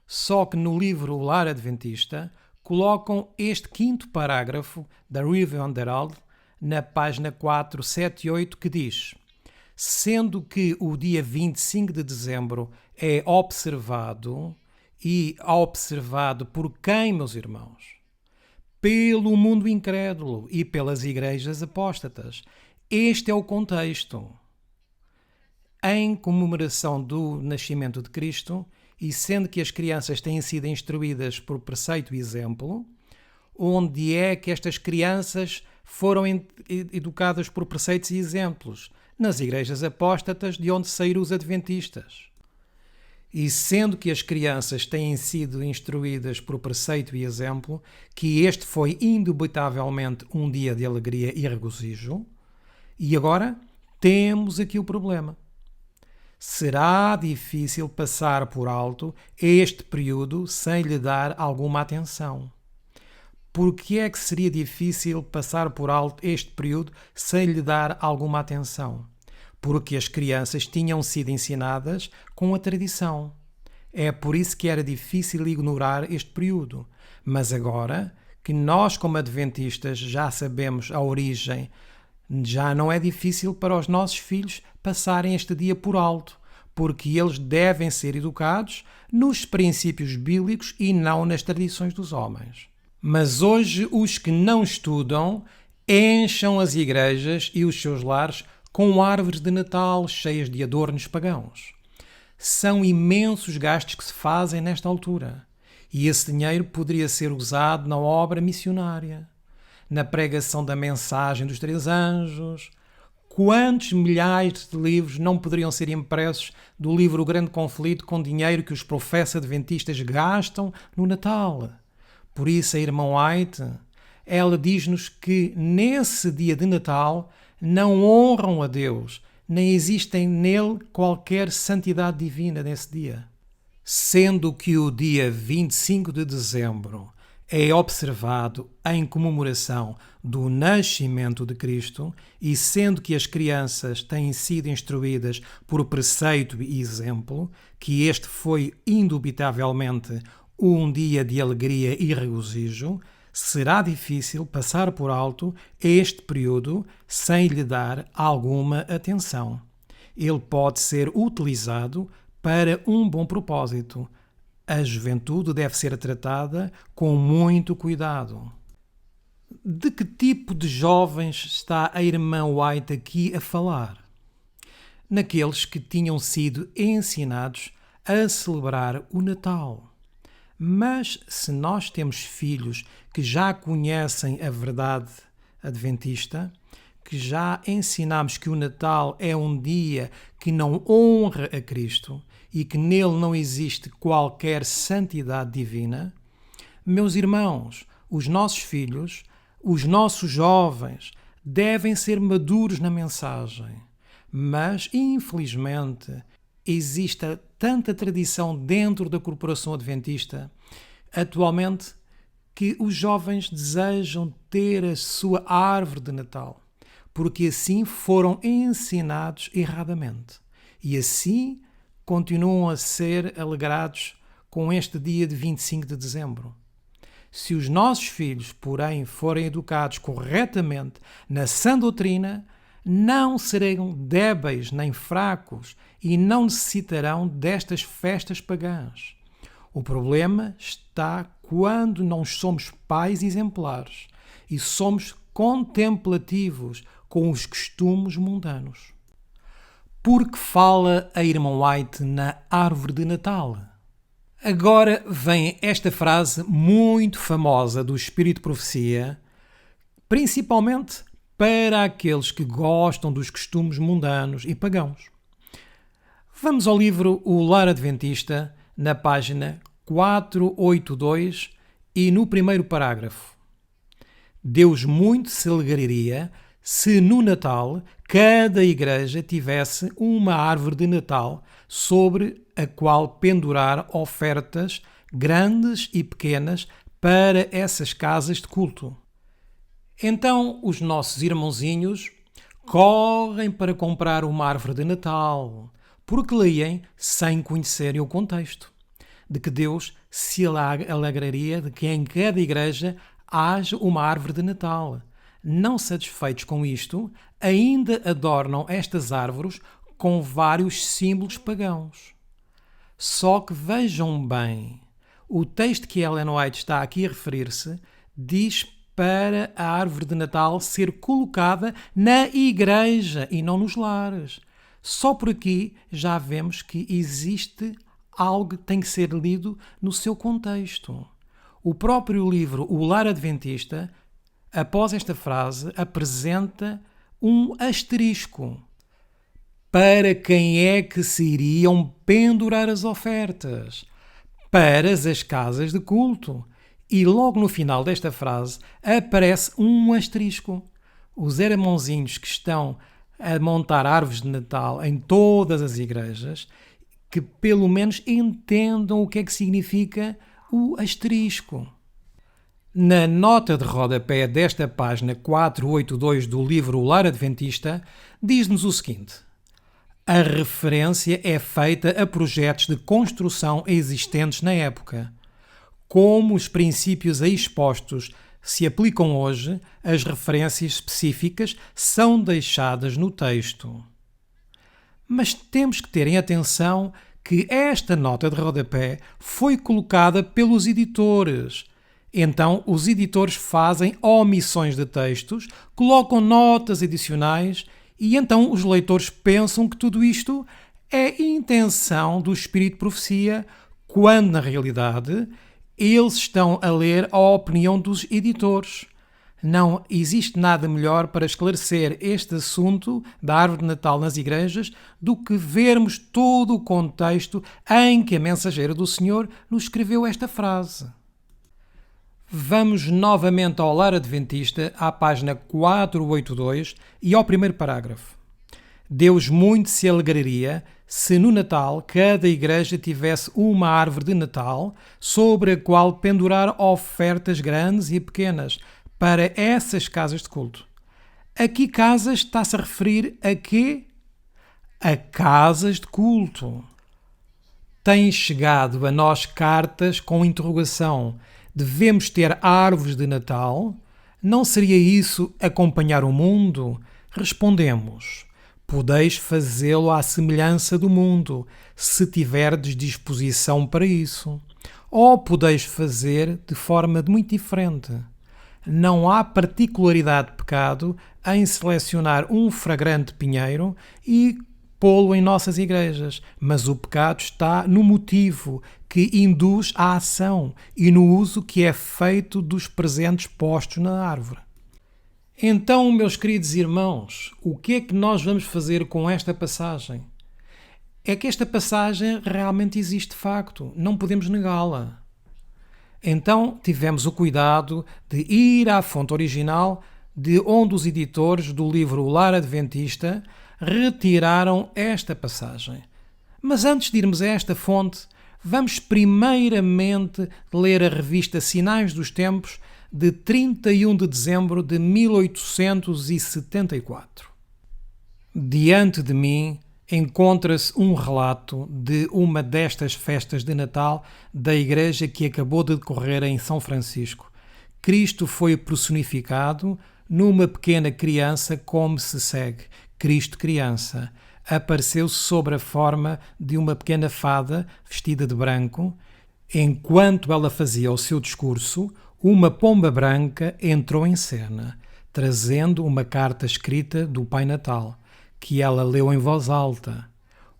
Só que no livro O Lar Adventista colocam este quinto parágrafo da Review and Herald na página 478 que diz: sendo que o dia 25 de dezembro é observado, e observado por quem, meus irmãos? Pelo mundo incrédulo e pelas igrejas apóstatas. Este é o contexto. Em comemoração do nascimento de Cristo, e sendo que as crianças têm sido instruídas por preceito e exemplo, onde é que estas crianças foram educadas por preceitos e exemplos? Nas igrejas apóstatas de onde saíram os adventistas. E sendo que as crianças têm sido instruídas por preceito e exemplo, que este foi indubitavelmente um dia de alegria e regozijo, e agora temos aqui o problema. Será difícil passar por alto este período sem lhe dar alguma atenção. Por que é que seria difícil passar por alto este período sem lhe dar alguma atenção? Porque as crianças tinham sido ensinadas com a tradição. É por isso que era difícil ignorar este período. Mas agora que nós, como adventistas, já sabemos a origem, já não é difícil para os nossos filhos passarem este dia por alto, porque eles devem ser educados nos princípios bíblicos e não nas tradições dos homens. Mas hoje os que não estudam encham as igrejas e os seus lares com árvores de Natal cheias de adornos pagãos. São imensos gastos que se fazem nesta altura, e esse dinheiro poderia ser usado na obra missionária, na pregação da mensagem dos 3 anjos. Quantos milhares de livros não poderiam ser impressos do livro O Grande Conflito com dinheiro que os profetas adventistas gastam no Natal? Por isso a irmã White, ela diz-nos que nesse dia de Natal não honram a Deus, nem existem nele qualquer santidade divina nesse dia. Sendo que o dia 25 de dezembro é observado em comemoração do nascimento de Cristo e sendo que as crianças têm sido instruídas por preceito e exemplo, que este foi indubitavelmente um dia de alegria e regozijo, será difícil passar por alto este período sem lhe dar alguma atenção. Ele pode ser utilizado para um bom propósito. A juventude deve ser tratada com muito cuidado. De que tipo de jovens está a irmã White aqui a falar? Naqueles que tinham sido ensinados a celebrar o Natal. Mas se nós temos filhos que já conhecem a verdade adventista, que já ensinamos que o Natal é um dia que não honra a Cristo e que nele não existe qualquer santidade divina, meus irmãos, os nossos filhos, os nossos jovens devem ser maduros na mensagem. Mas, infelizmente, existe tanta tradição dentro da corporação adventista atualmente que os jovens desejam ter a sua árvore de Natal, porque assim foram ensinados erradamente e assim continuam a ser alegrados com este dia de 25 de dezembro. Se os nossos filhos, porém, forem educados corretamente na sã doutrina, não serão débeis nem fracos e não necessitarão destas festas pagãs. O problema está quando não somos pais exemplares e somos contemplativos com os costumes mundanos. Por que fala a irmã White na árvore de Natal? Agora vem esta frase muito famosa do Espírito de Profecia, principalmente para aqueles que gostam dos costumes mundanos e pagãos. Vamos ao livro O Lar Adventista, na página 482 e no primeiro parágrafo. Deus muito se alegraria se no Natal cada igreja tivesse uma árvore de Natal sobre a qual pendurar ofertas grandes e pequenas para essas casas de culto. Então os nossos irmãozinhos correm para comprar uma árvore de Natal, porque leem sem conhecerem o contexto, de que Deus se alegraria de que em cada igreja haja uma árvore de Natal. Não satisfeitos com isto, ainda adornam estas árvores com vários símbolos pagãos. Só que vejam bem, o texto que Ellen White está aqui a referir-se diz para a árvore de Natal ser colocada na igreja e não nos lares. Só por aqui já vemos que existe algo que tem que ser lido no seu contexto. O próprio livro O Lar Adventista, após esta frase, apresenta um asterisco. Para quem é que se iriam pendurar as ofertas? Para as casas de culto. E logo no final desta frase aparece um asterisco. Os irmãozinhos que estão a montar árvores de Natal em todas as igrejas, que pelo menos entendam o que é que significa o asterisco. Na nota de rodapé desta página 482 do livro O Lar Adventista, diz-nos o seguinte: a referência é feita a projetos de construção existentes na época. Como os princípios aí expostos se aplicam hoje, as referências específicas são deixadas no texto. Mas temos que ter em atenção que esta nota de rodapé foi colocada pelos editores. Então, os editores fazem omissões de textos, colocam notas adicionais e então os leitores pensam que tudo isto é intenção do Espírito de Profecia, quando, na realidade, eles estão a ler a opinião dos editores. Não existe nada melhor para esclarecer este assunto da árvore de Natal nas igrejas do que vermos todo o contexto em que a mensageira do Senhor nos escreveu esta frase. Vamos novamente ao Lar Adventista, à página 482 e ao primeiro parágrafo. Deus muito se alegraria se no Natal cada igreja tivesse uma árvore de Natal sobre a qual pendurar ofertas grandes e pequenas para essas casas de culto. Aqui casas está-se a referir a quê? A casas de culto. Têm chegado a nós cartas com interrogação. Devemos ter árvores de Natal? Não seria isso acompanhar o mundo? Respondemos: podeis fazê-lo à semelhança do mundo, se tiverdes disposição para isso. Ou podeis fazer de forma muito diferente. Não há particularidade de pecado em selecionar um fragrante pinheiro e pô-lo em nossas igrejas, mas o pecado está no motivo que induz à ação e no uso que é feito dos presentes postos na árvore. Então, meus queridos irmãos, o que é que nós vamos fazer com esta passagem? É que esta passagem realmente existe de facto, não podemos negá-la. Então, tivemos o cuidado de ir à fonte original de onde os editores do livro O Lar Adventista retiraram esta passagem. Mas antes de irmos a esta fonte, vamos primeiramente ler a revista Sinais dos Tempos de 31 de dezembro de 1874. Diante de mim encontra-se um relato de uma destas festas de Natal da igreja que acabou de decorrer em São Francisco. Cristo foi personificado numa pequena criança, como se segue. Cristo criança apareceu sob a forma de uma pequena fada vestida de branco. Enquanto ela fazia o seu discurso, uma pomba branca entrou em cena, trazendo uma carta escrita do Pai Natal, que ela leu em voz alta.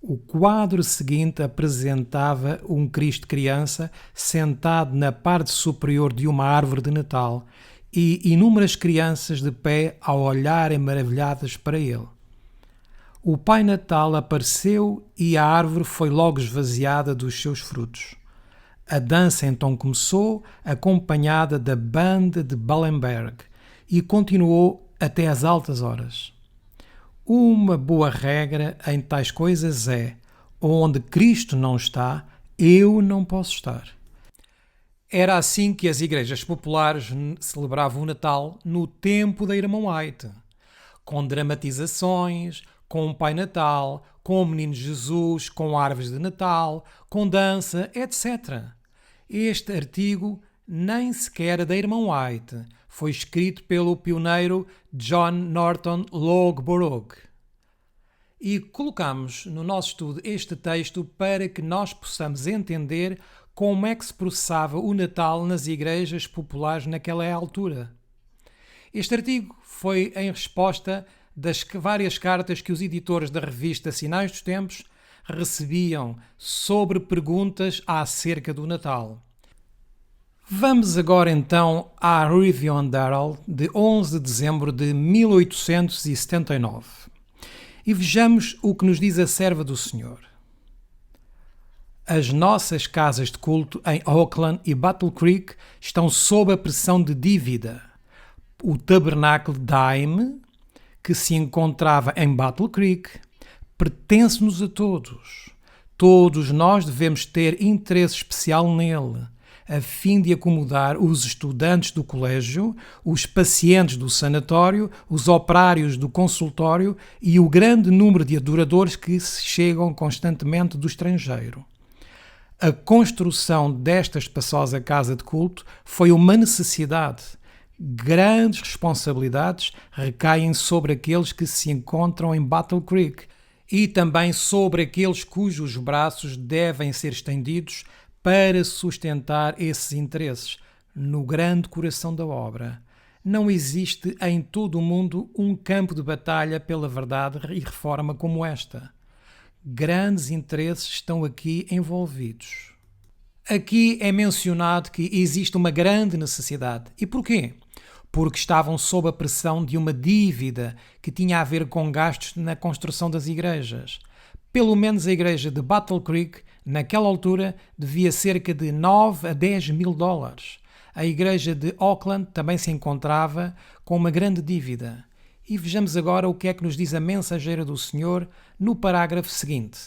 O quadro seguinte apresentava um Cristo criança sentado na parte superior de uma árvore de Natal e inúmeras crianças de pé a olharem maravilhadas para ele. O Pai Natal apareceu e a árvore foi logo esvaziada dos seus frutos. A dança então começou, acompanhada da banda de Ballenberg, e continuou até às altas horas. Uma boa regra em tais coisas é: onde Cristo não está, eu não posso estar. Era assim que as igrejas populares celebravam o Natal no tempo da Irmã White, com dramatizações, com o Pai Natal, com o Menino Jesus, com árvores de Natal, com dança, etc. Este artigo nem sequer é da Irmã White. Foi escrito pelo pioneiro John Norton Loughborough. E colocamos no nosso estudo este texto para que nós possamos entender como é que se processava o Natal nas igrejas populares naquela altura. Este artigo foi em resposta das várias cartas que os editores da revista Sinais dos Tempos recebiam sobre perguntas acerca do Natal. Vamos agora então à Review and Herald de 11 de dezembro de 1879 e vejamos o que nos diz a serva do Senhor. As nossas casas de culto em Oakland e Battle Creek estão sob a pressão de dívida. O tabernáculo Daime, que se encontrava em Battle Creek, pertence-nos a todos. Todos nós devemos ter interesse especial nele, a fim de acomodar os estudantes do colégio, os pacientes do sanatório, os operários do consultório e o grande número de adoradores que se chegam constantemente do estrangeiro. A construção desta espaçosa casa de culto foi uma necessidade. Grandes responsabilidades recaem sobre aqueles que se encontram em Battle Creek e também sobre aqueles cujos braços devem ser estendidos para sustentar esses interesses no grande coração da obra. Não existe em todo o mundo um campo de batalha pela verdade e reforma como esta. Grandes interesses estão aqui envolvidos. Aqui é mencionado que existe uma grande necessidade. E porquê? Porque estavam sob a pressão de uma dívida que tinha a ver com gastos na construção das igrejas. Pelo menos a igreja de Battle Creek, naquela altura, devia cerca de 9 a 10 mil dólares. A igreja de Oakland também se encontrava com uma grande dívida. E vejamos agora o que é que nos diz a mensageira do Senhor no parágrafo seguinte.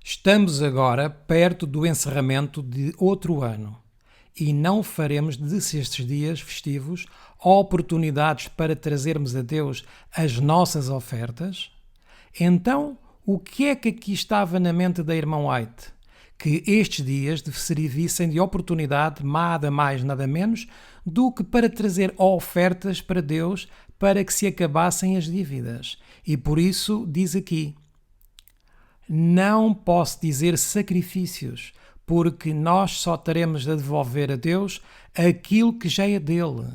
Estamos agora perto do encerramento de outro ano e não faremos destes dias festivos oportunidades para trazermos a Deus as nossas ofertas? Então, o que é que aqui estava na mente da irmã White? Que estes dias servissem de oportunidade, nada mais, nada menos, do que para trazer ofertas para Deus para que se acabassem as dívidas. E por isso diz aqui, não posso dizer sacrifícios, porque nós só teremos a devolver a Deus aquilo que já é dele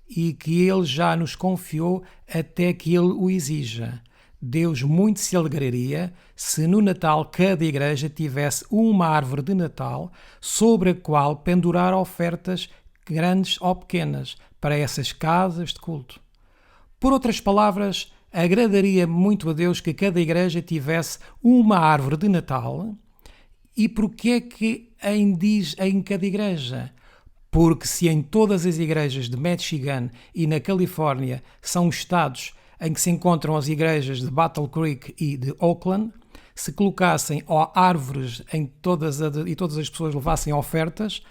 e que ele já nos confiou até que ele o exija. Deus muito se alegraria se no Natal cada igreja tivesse uma árvore de Natal sobre a qual pendurar ofertas grandes ou pequenas para essas casas de culto. Por outras palavras, agradaria muito a Deus que cada igreja tivesse uma árvore de Natal. E porquê é que diz em cada igreja? Porque se em todas as igrejas de Michigan e na Califórnia são os estados em que se encontram as igrejas de Battle Creek e de Oakland, se colocassem árvores em todas as pessoas levassem ofertas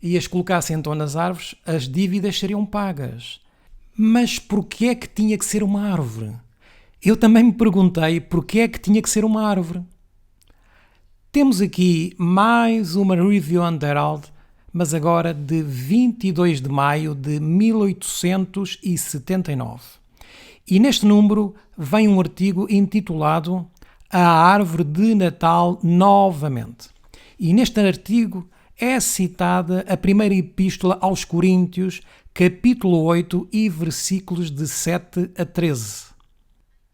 e as colocassem então nas árvores, as dívidas seriam pagas. Mas porquê é que tinha que ser uma árvore? Eu também me perguntei porquê é que tinha que ser uma árvore. Temos aqui mais uma Review and Herald, mas agora de 22 de maio de 1879. E neste número vem um artigo intitulado A Árvore de Natal Novamente. E neste artigo é citada a primeira epístola aos Coríntios, capítulo 8 e versículos de 7 a 13.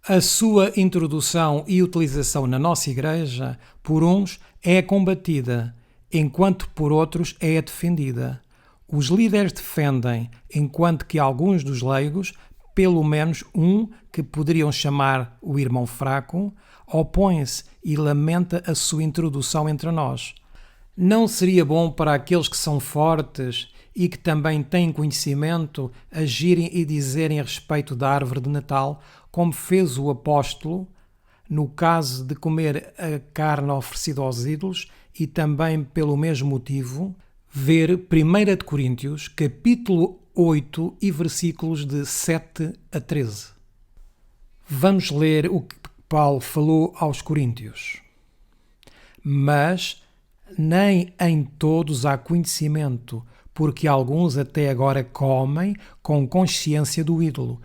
A sua introdução e utilização na nossa igreja, por uns, é combatida, enquanto por outros é defendida. Os líderes defendem, enquanto que alguns dos leigos, pelo menos um que poderiam chamar o irmão fraco, opõe-se e lamenta a sua introdução entre nós. Não seria bom para aqueles que são fortes e que também têm conhecimento agirem e dizerem a respeito da árvore de Natal, como fez o apóstolo, no caso de comer a carne oferecida aos ídolos e também pelo mesmo motivo, ver 1 Coríntios, capítulo 8 e versículos de 7 a 13. Vamos ler o que Paulo falou aos Coríntios. Mas nem em todos há conhecimento, porque alguns até agora comem com consciência do ídolo,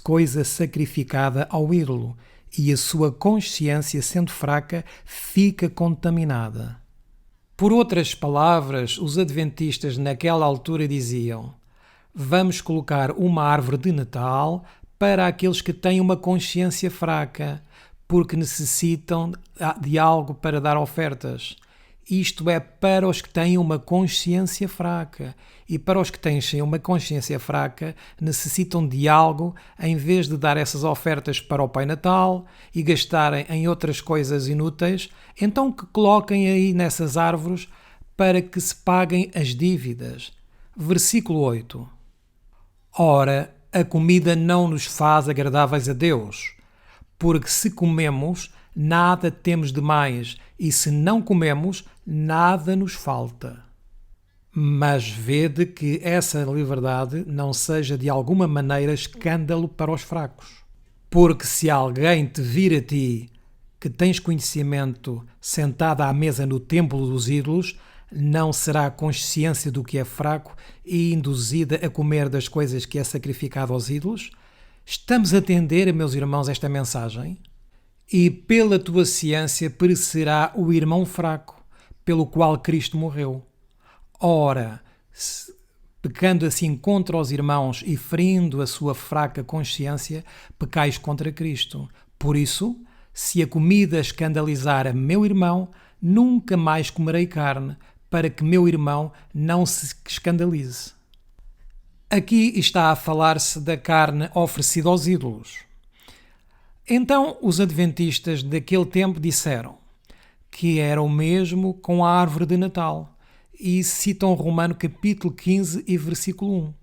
coisa sacrificada ao ídolo, e a sua consciência, sendo fraca, fica contaminada. Por outras palavras, os adventistas naquela altura diziam: vamos colocar uma árvore de Natal para aqueles que têm uma consciência fraca, porque necessitam de algo para dar ofertas. Isto é para os que têm uma consciência fraca. E para os que têm uma consciência fraca, necessitam de algo em vez de dar essas ofertas para o Pai Natal e gastarem em outras coisas inúteis, então que coloquem aí nessas árvores para que se paguem as dívidas. Versículo 8. Ora, a comida não nos faz agradáveis a Deus, porque se comemos, nada temos de mais, e se não comemos, nada nos falta. Mas vede que essa liberdade não seja de alguma maneira escândalo para os fracos. Porque se alguém te vir a ti, que tens conhecimento, sentado à mesa no templo dos ídolos, não será a consciência do que é fraco e induzida a comer das coisas que é sacrificado aos ídolos? Estamos a atender, meus irmãos, esta mensagem? E pela tua ciência perecerá o irmão fraco, pelo qual Cristo morreu. Ora, pecando assim contra os irmãos e ferindo a sua fraca consciência, pecais contra Cristo. Por isso, se a comida escandalizar a meu irmão, nunca mais comerei carne, para que meu irmão não se escandalize. Aqui está a falar-se da carne oferecida aos ídolos. Então os adventistas daquele tempo disseram que era o mesmo com a árvore de Natal e citam Romano capítulo 15 e versículo 1.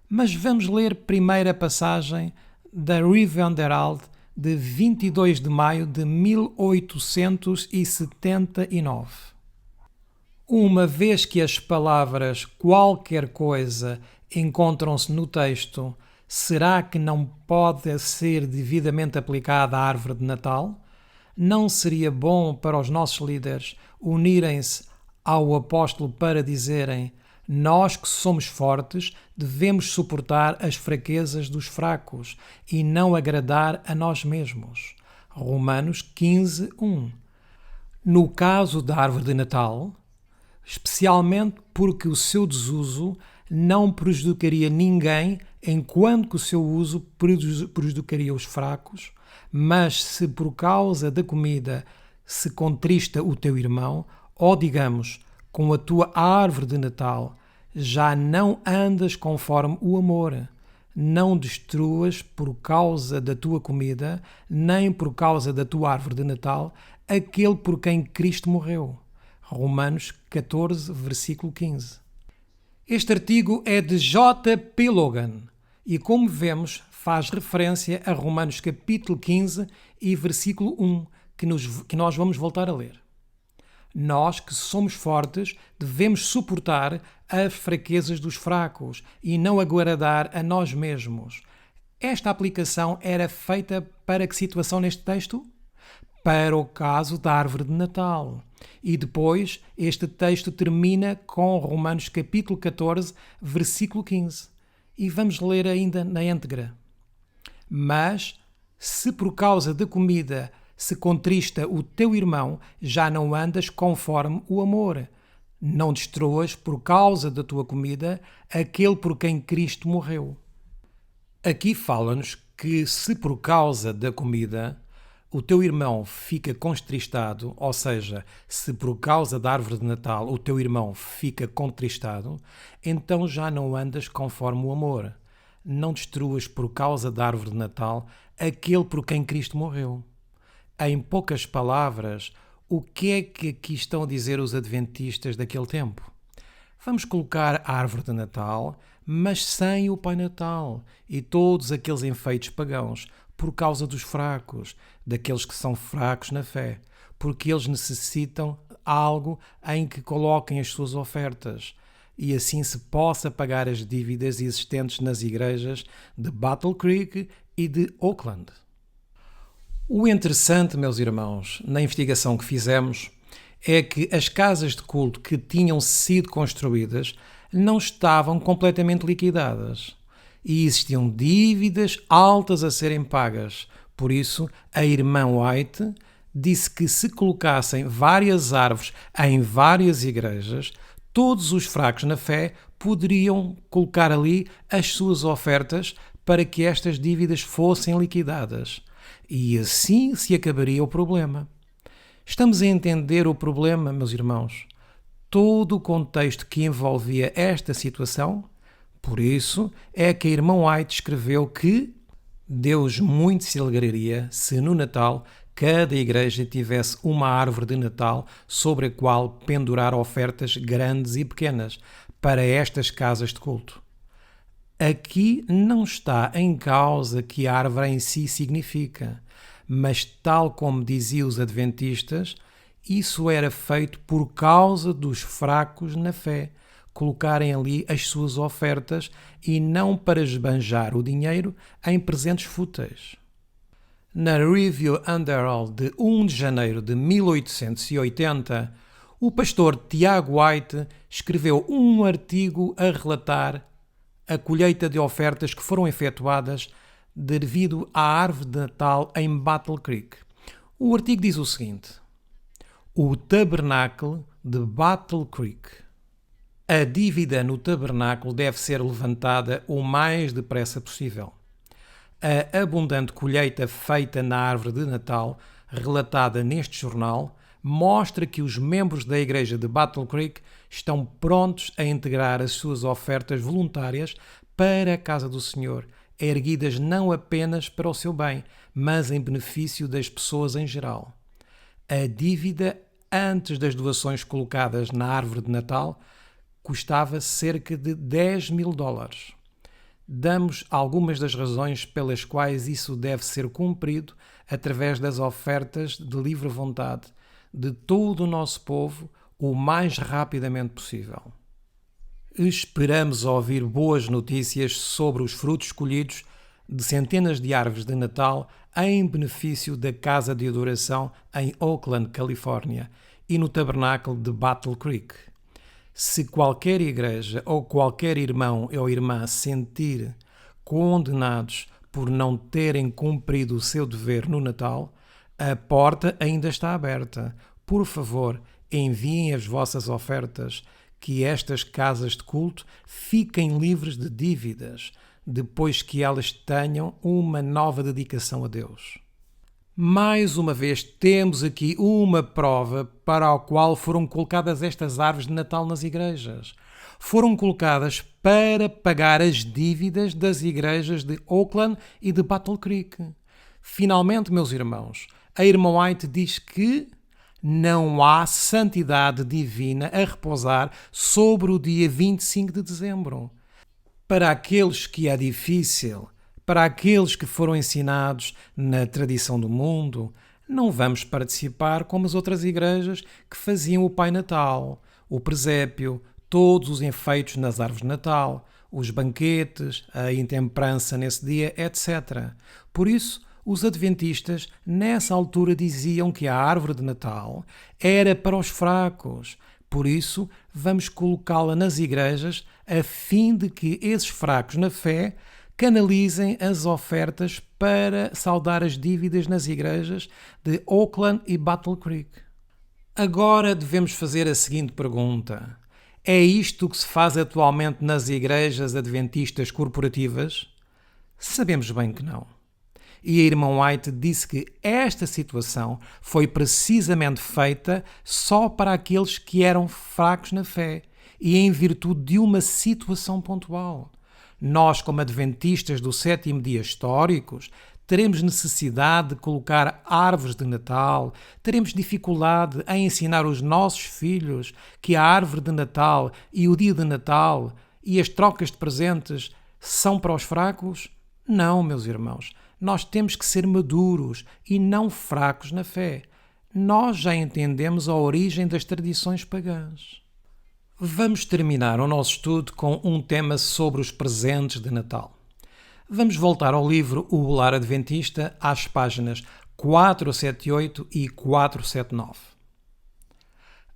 Mas vamos ler primeiro a passagem da Review and Herald de 22 de maio de 1879. Uma vez que as palavras qualquer coisa encontram-se no texto, será que não pode ser devidamente aplicada à árvore de Natal? Não seria bom para os nossos líderes unirem-se ao apóstolo para dizerem: nós que somos fortes devemos suportar as fraquezas dos fracos e não agradar a nós mesmos? Romanos 15, 1. No caso da árvore de Natal, especialmente porque o seu desuso não prejudicaria ninguém, enquanto que o seu uso prejudicaria os fracos, mas se por causa da comida se contrista o teu irmão, ou digamos, com a tua árvore de Natal, já não andas conforme o amor, não destruas por causa da tua comida, nem por causa da tua árvore de Natal, aquele por quem Cristo morreu. Romanos 14, versículo 15. Este artigo é de J. P. Logan e, como vemos, faz referência a Romanos capítulo 15 e versículo 1, que nós vamos voltar a ler. Nós que somos fortes devemos suportar as fraquezas dos fracos e não agradar a nós mesmos. Esta aplicação era feita para que situação neste texto? Para o caso da árvore de Natal. E depois este texto termina com Romanos capítulo 14, versículo 15. E vamos ler ainda na íntegra. Mas, se por causa da comida se contrista o teu irmão, já não andas conforme o amor. Não destruas por causa da tua comida aquele por quem Cristo morreu. Aqui fala-nos que se por causa da comida o teu irmão fica contristado, ou seja, se por causa da árvore de Natal o teu irmão fica contristado, então já não andas conforme o amor. Não destruas por causa da árvore de Natal aquele por quem Cristo morreu. Em poucas palavras, o que é que aqui estão a dizer os adventistas daquele tempo? Vamos colocar a árvore de Natal, mas sem o Pai Natal e todos aqueles enfeites pagãos, por causa dos fracos, daqueles que são fracos na fé, porque eles necessitam algo em que coloquem as suas ofertas e assim se possa pagar as dívidas existentes nas igrejas de Battle Creek e de Oakland. O interessante, meus irmãos, na investigação que fizemos, é que as casas de culto que tinham sido construídas não estavam completamente liquidadas e existiam dívidas altas a serem pagas. Por isso, a irmã White disse que se colocassem várias árvores em várias igrejas, todos os fracos na fé poderiam colocar ali as suas ofertas para que estas dívidas fossem liquidadas. E assim se acabaria o problema. Estamos a entender o problema, meus irmãos? Todo o contexto que envolvia esta situação. Por isso é que a irmã White escreveu que Deus muito se alegraria se no Natal cada igreja tivesse uma árvore de Natal sobre a qual pendurar ofertas grandes e pequenas para estas casas de culto. Aqui não está em causa que a árvore em si significa, mas tal como diziam os adventistas, isso era feito por causa dos fracos na fé, colocarem ali as suas ofertas e não para esbanjar o dinheiro em presentes fúteis. Na Review and Herald de 1 de janeiro de 1880, O pastor Tiago White escreveu um artigo a relatar a colheita de ofertas que foram efetuadas devido à árvore de Natal em Battle Creek. O artigo diz o seguinte: o tabernáculo de Battle Creek. A dívida no tabernáculo deve ser levantada o mais depressa possível. A abundante colheita feita na árvore de Natal, relatada neste jornal, mostra que os membros da igreja de Battle Creek estão prontos a integrar as suas ofertas voluntárias para a casa do Senhor, erguidas não apenas para o seu bem, mas em benefício das pessoas em geral. A dívida antes das doações colocadas na árvore de Natal custava cerca de $10.000. Damos algumas das razões pelas quais isso deve ser cumprido através das ofertas de livre vontade de todo o nosso povo o mais rapidamente possível. Esperamos ouvir boas notícias sobre os frutos colhidos de centenas de árvores de Natal em benefício da Casa de Adoração em Oakland, Califórnia, e no tabernáculo de Battle Creek. Se qualquer igreja ou qualquer irmão ou irmã sentir condenados por não terem cumprido o seu dever no Natal, a porta ainda está aberta. Por favor, enviem as vossas ofertas, que estas casas de culto fiquem livres de dívidas, depois que elas tenham uma nova dedicação a Deus. Mais uma vez temos aqui uma prova para a qual foram colocadas estas árvores de Natal nas igrejas. Foram colocadas para pagar as dívidas das igrejas de Oakland e de Battle Creek. Finalmente, meus irmãos, a irmã White diz que não há santidade divina a repousar sobre o dia 25 de dezembro. Para aqueles que é difícil, para aqueles que foram ensinados na tradição do mundo, não vamos participar como as outras igrejas que faziam o Pai Natal, o presépio, todos os enfeites nas árvores de Natal, os banquetes, a intemperança nesse dia, etc. Por isso, os adventistas, nessa altura, diziam que a árvore de Natal era para os fracos. Por isso, vamos colocá-la nas igrejas a fim de que esses fracos na fé canalizem as ofertas para saldar as dívidas nas igrejas de Oakland e Battle Creek. Agora devemos fazer a seguinte pergunta: é isto que se faz atualmente nas igrejas adventistas corporativas? Sabemos bem que não. E a irmã White disse que esta situação foi precisamente feita só para aqueles que eram fracos na fé e em virtude de uma situação pontual. Nós, como adventistas do sétimo dia históricos, teremos necessidade de colocar árvores de Natal, teremos dificuldade em ensinar os nossos filhos que a árvore de Natal e o dia de Natal e as trocas de presentes são para os fracos? Não, meus irmãos. Nós temos que ser maduros e não fracos na fé. Nós já entendemos a origem das tradições pagãs. Vamos terminar o nosso estudo com um tema sobre os presentes de Natal. Vamos voltar ao livro O Lar Adventista, às páginas 478 e 479.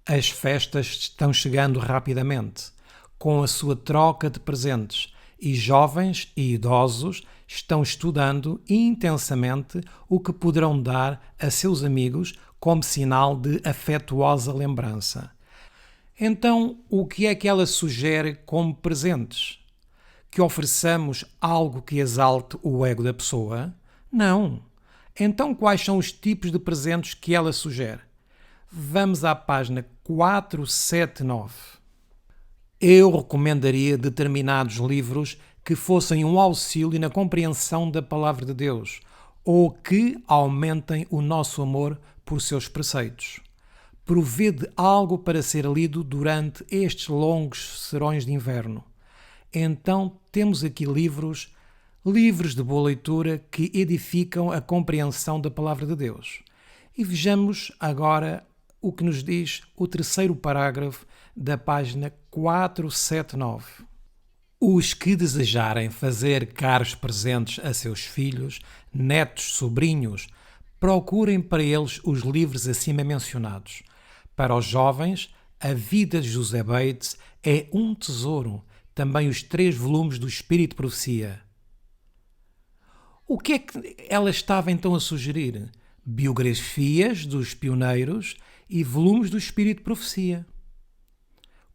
As festas estão chegando rapidamente, com a sua troca de presentes, e jovens e idosos estão estudando intensamente o que poderão dar a seus amigos como sinal de afetuosa lembrança. Então, o que é que ela sugere como presentes? Que ofereçamos algo que exalte o ego da pessoa? Não. Então, quais são os tipos de presentes que ela sugere? Vamos à página 479. Eu recomendaria determinados livros que fossem um auxílio na compreensão da Palavra de Deus ou que aumentem o nosso amor por seus preceitos. Provede algo para ser lido durante estes longos serões de inverno. Então temos aqui livros de boa leitura que edificam a compreensão da Palavra de Deus. E vejamos agora o que nos diz o terceiro parágrafo da página 479. Os que desejarem fazer caros presentes a seus filhos, netos, sobrinhos, procurem para eles os livros acima mencionados. Para os jovens, A vida de José Bates é um tesouro, também os 3 volumes do Espírito de Profecia. O que é que ela estava então a sugerir? Biografias dos pioneiros e volumes do Espírito de Profecia.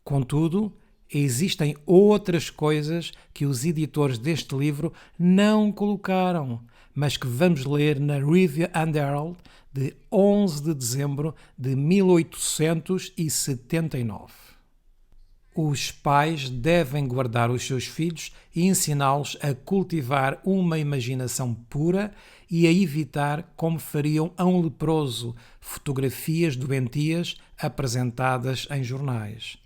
Contudo, existem outras coisas que os editores deste livro não colocaram, mas que vamos ler na Review and Herald de 11 de dezembro de 1879. Os pais devem guardar os seus filhos e ensiná-los a cultivar uma imaginação pura e a evitar, como fariam a um leproso, fotografias doentias apresentadas em jornais.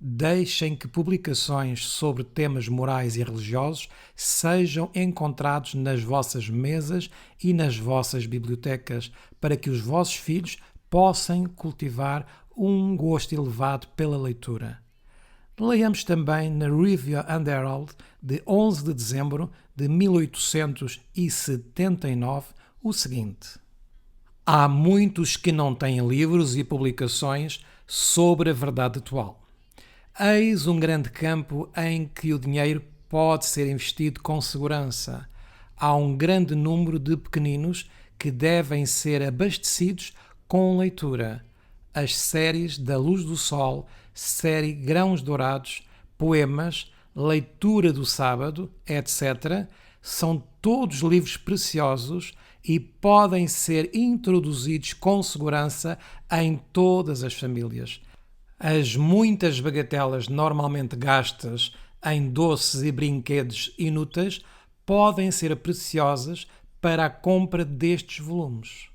Deixem que publicações sobre temas morais e religiosos sejam encontrados nas vossas mesas e nas vossas bibliotecas, para que os vossos filhos possam cultivar um gosto elevado pela leitura. Leiamos também na Review and Herald de 11 de dezembro de 1879 o seguinte: há muitos que não têm livros e publicações sobre a verdade atual. Eis um grande campo em que o dinheiro pode ser investido com segurança. Há um grande número de pequeninos que devem ser abastecidos com leitura. As séries da Luz do Sol, série Grãos Dourados, poemas, leitura do sábado, etc., são todos livros preciosos e podem ser introduzidos com segurança em todas as famílias. As muitas bagatelas normalmente gastas em doces e brinquedos inúteis podem ser preciosas para a compra destes volumes.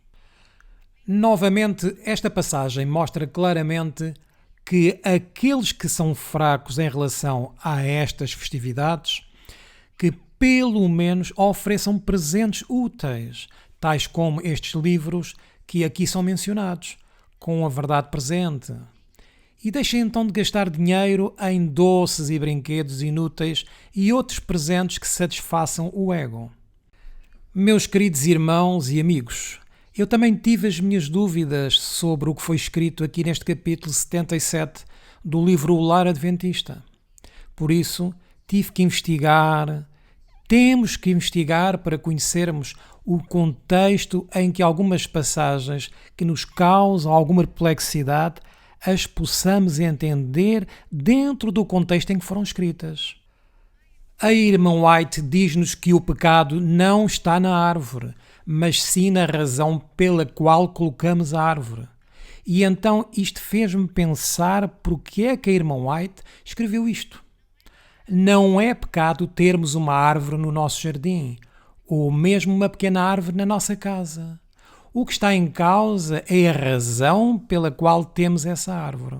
Novamente, esta passagem mostra claramente que aqueles que são fracos em relação a estas festividades, que pelo menos ofereçam presentes úteis, tais como estes livros que aqui são mencionados, com a verdade presente. E deixem então de gastar dinheiro em doces e brinquedos inúteis e outros presentes que satisfaçam o ego. Meus queridos irmãos e amigos, eu também tive as minhas dúvidas sobre o que foi escrito aqui neste capítulo 77 do livro O Lar Adventista. Por isso, temos que investigar para conhecermos o contexto em que algumas passagens que nos causam alguma perplexidade as possamos entender dentro do contexto em que foram escritas. A irmã White diz-nos que o pecado não está na árvore, mas sim na razão pela qual colocamos a árvore. E então isto fez-me pensar porque é que a irmã White escreveu isto. Não é pecado termos uma árvore no nosso jardim, ou mesmo uma pequena árvore na nossa casa. O que está em causa é a razão pela qual temos essa árvore.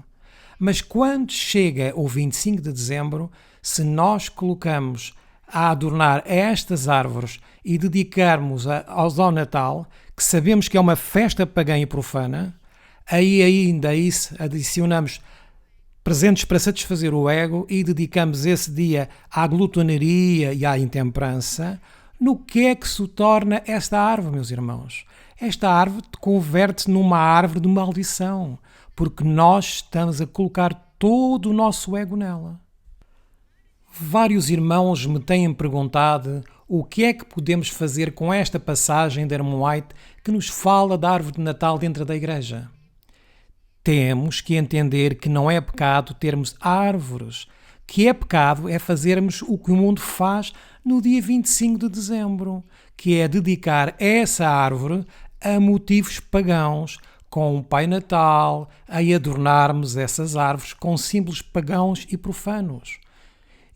Mas quando chega o 25 de dezembro, se nós colocamos a adornar estas árvores e dedicarmos ao Natal, que sabemos que é uma festa pagã e profana, aí ainda isso adicionamos presentes para satisfazer o ego e dedicamos esse dia à glutonaria e à intemperança, no que é que se torna esta árvore, meus irmãos? Esta árvore converte-se numa árvore de maldição, porque nós estamos a colocar todo o nosso ego nela. Vários irmãos me têm perguntado o que é que podemos fazer com esta passagem de Ellen White que nos fala da árvore de Natal dentro da igreja. Temos que entender que não é pecado termos árvores, que é pecado é fazermos o que o mundo faz no dia 25 de dezembro, que é dedicar essa árvore a motivos pagãos, com o Pai Natal, a adornarmos essas árvores com símbolos pagãos e profanos.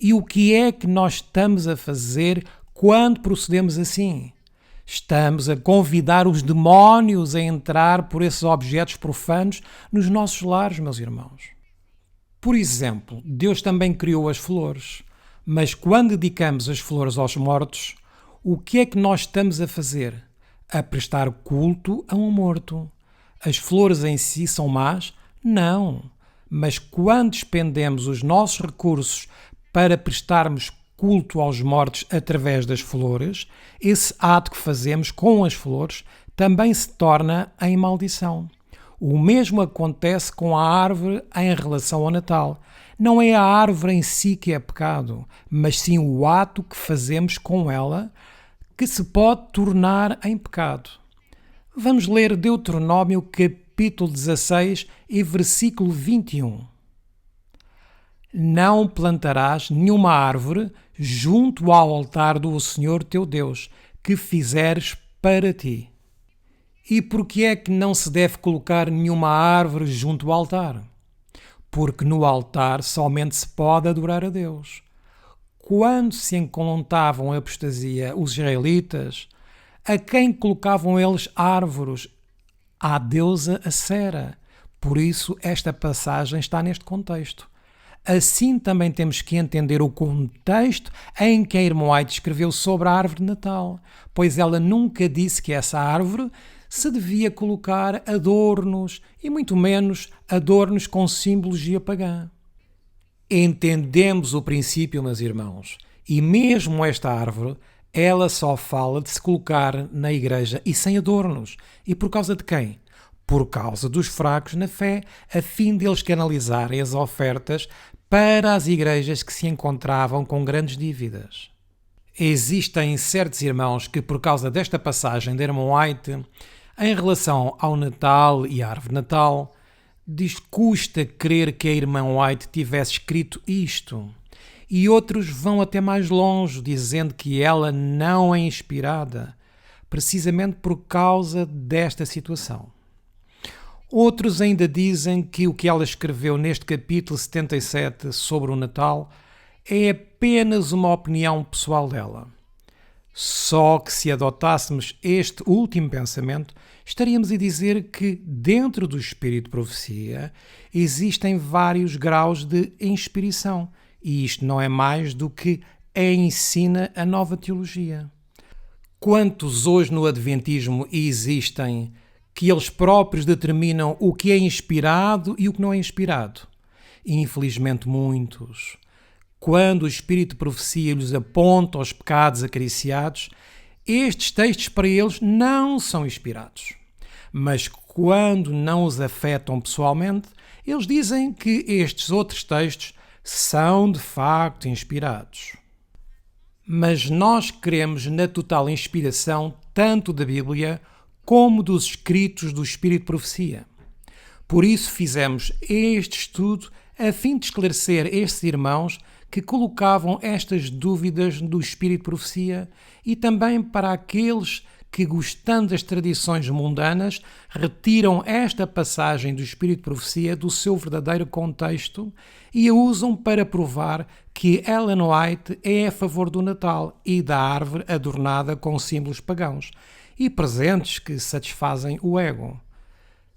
E o que é que nós estamos a fazer quando procedemos assim? Estamos a convidar os demónios a entrar por esses objetos profanos nos nossos lares, meus irmãos. Por exemplo, Deus também criou as flores, mas quando dedicamos as flores aos mortos, o que é que nós estamos a fazer? A prestar culto a um morto. As flores em si são más? Não. Mas quando despendemos os nossos recursos para prestarmos culto aos mortos através das flores, esse ato que fazemos com as flores também se torna em maldição. O mesmo acontece com a árvore em relação ao Natal. Não é a árvore em si que é pecado, mas sim o ato que fazemos com ela que se pode tornar em pecado. Vamos ler Deuteronômio capítulo 16 e versículo 21. Não plantarás nenhuma árvore junto ao altar do Senhor teu Deus, que fizeres para ti. E por que é que não se deve colocar nenhuma árvore junto ao altar? Porque no altar somente se pode adorar a Deus. Quando se encontravam a apostasia os israelitas, a quem colocavam eles árvores? À deusa Acera. Por isso esta passagem está neste contexto. Assim também temos que entender o contexto em que a irmã White escreveu sobre a árvore de Natal, pois ela nunca disse que essa árvore se devia colocar adornos, e muito menos adornos com simbologia pagã. Entendemos o princípio, meus irmãos, e mesmo esta árvore, ela só fala de se colocar na igreja e sem adornos. E por causa de quem? Por causa dos fracos na fé, a fim deles canalizarem as ofertas para as igrejas que se encontravam com grandes dívidas. Existem certos irmãos que, por causa desta passagem da irmã White, em relação ao Natal e à árvore de Natal, diz que custa crer que a irmã White tivesse escrito isto. E outros vão até mais longe, dizendo que ela não é inspirada, precisamente por causa desta situação. Outros ainda dizem que o que ela escreveu neste capítulo 77 sobre o Natal é apenas uma opinião pessoal dela. Só que se adotássemos este último pensamento, estaríamos a dizer que dentro do espírito de profecia existem vários graus de inspiração, e isto não é mais do que ensina a nova teologia. Quantos hoje no Adventismo existem que eles próprios determinam o que é inspirado e o que não é inspirado? Infelizmente muitos. Quando o Espírito de Profecia lhes aponta os pecados acariciados, estes textos para eles não são inspirados. Mas quando não os afetam pessoalmente, eles dizem que estes outros textos são de facto inspirados. Mas nós cremos na total inspiração tanto da Bíblia como dos escritos do Espírito de Profecia. Por isso fizemos este estudo a fim de esclarecer estes irmãos que colocavam estas dúvidas do Espírito de Profecia e também para aqueles que, gostando das tradições mundanas, retiram esta passagem do Espírito de Profecia do seu verdadeiro contexto e a usam para provar que Ellen White é a favor do Natal e da árvore adornada com símbolos pagãos e presentes que satisfazem o ego.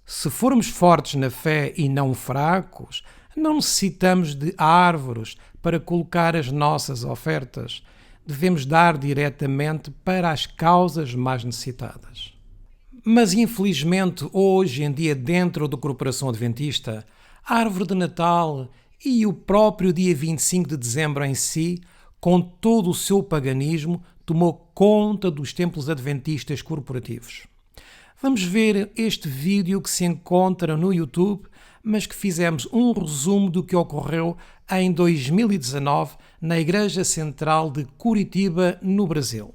Se formos fortes na fé e não fracos, não necessitamos de árvores para colocar as nossas ofertas. Devemos dar diretamente para as causas mais necessitadas. Mas, infelizmente, hoje em dia, dentro da Corporação Adventista, a árvore de Natal e o próprio dia 25 de dezembro em si, com todo o seu paganismo, tomou conta dos templos adventistas corporativos. Vamos ver este vídeo que se encontra no YouTube, mas que fizemos um resumo do que ocorreu em 2019 na Igreja Central de Curitiba, no Brasil.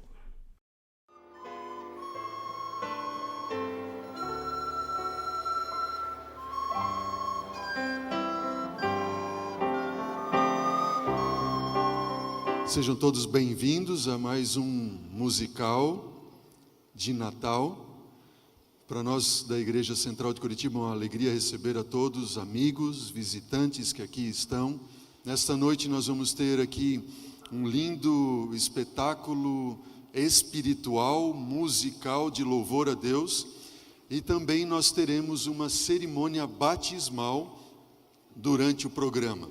Sejam todos bem-vindos a mais um musical de Natal. Para nós da Igreja Central de Curitiba, uma alegria receber a todos, amigos, visitantes que aqui estão. Nesta noite nós vamos ter aqui um lindo espetáculo espiritual, musical de louvor a Deus. E também nós teremos uma cerimônia batismal durante o programa.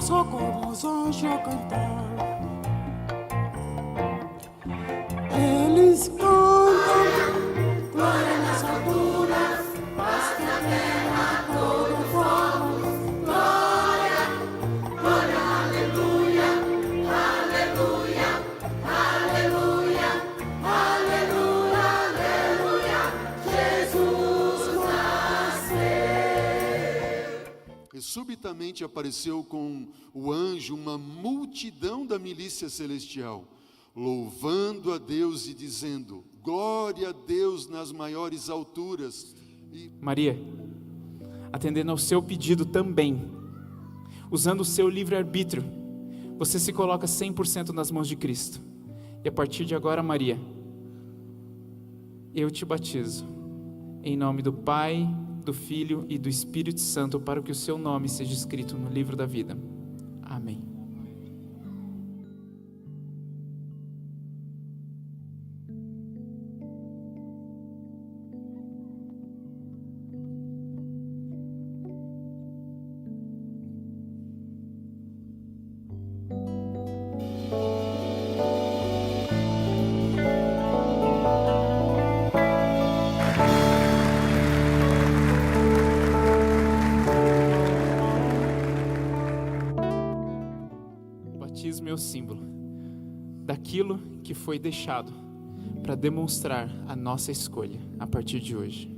ouço como os anjos cantar. Eles cantam, glória nas alturas, paz na terra, toda forma. Glória, glória, aleluia, aleluia, aleluia, aleluia, aleluia. Jesus nasceu. E subitamente apareceu com o anjo uma multidão da milícia celestial, louvando a Deus e dizendo: glória a Deus nas maiores alturas. Maria, atendendo ao seu pedido também, usando o seu livre-arbítrio, você se coloca 100% nas mãos de Cristo. E a partir de agora, Maria, eu te batizo em nome do Pai, do Filho e do Espírito Santo, para que o seu nome seja escrito no livro da vida. Amém. Batismo é o símbolo daquilo que foi deixado para demonstrar a nossa escolha a partir de hoje.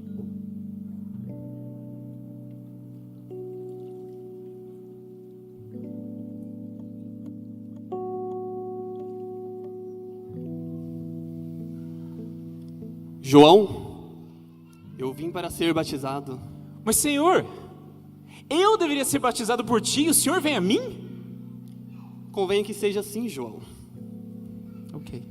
João, eu vim para ser batizado. Mas Senhor, eu deveria ser batizado por ti e o Senhor vem a mim? Convém que seja assim, João. Ok.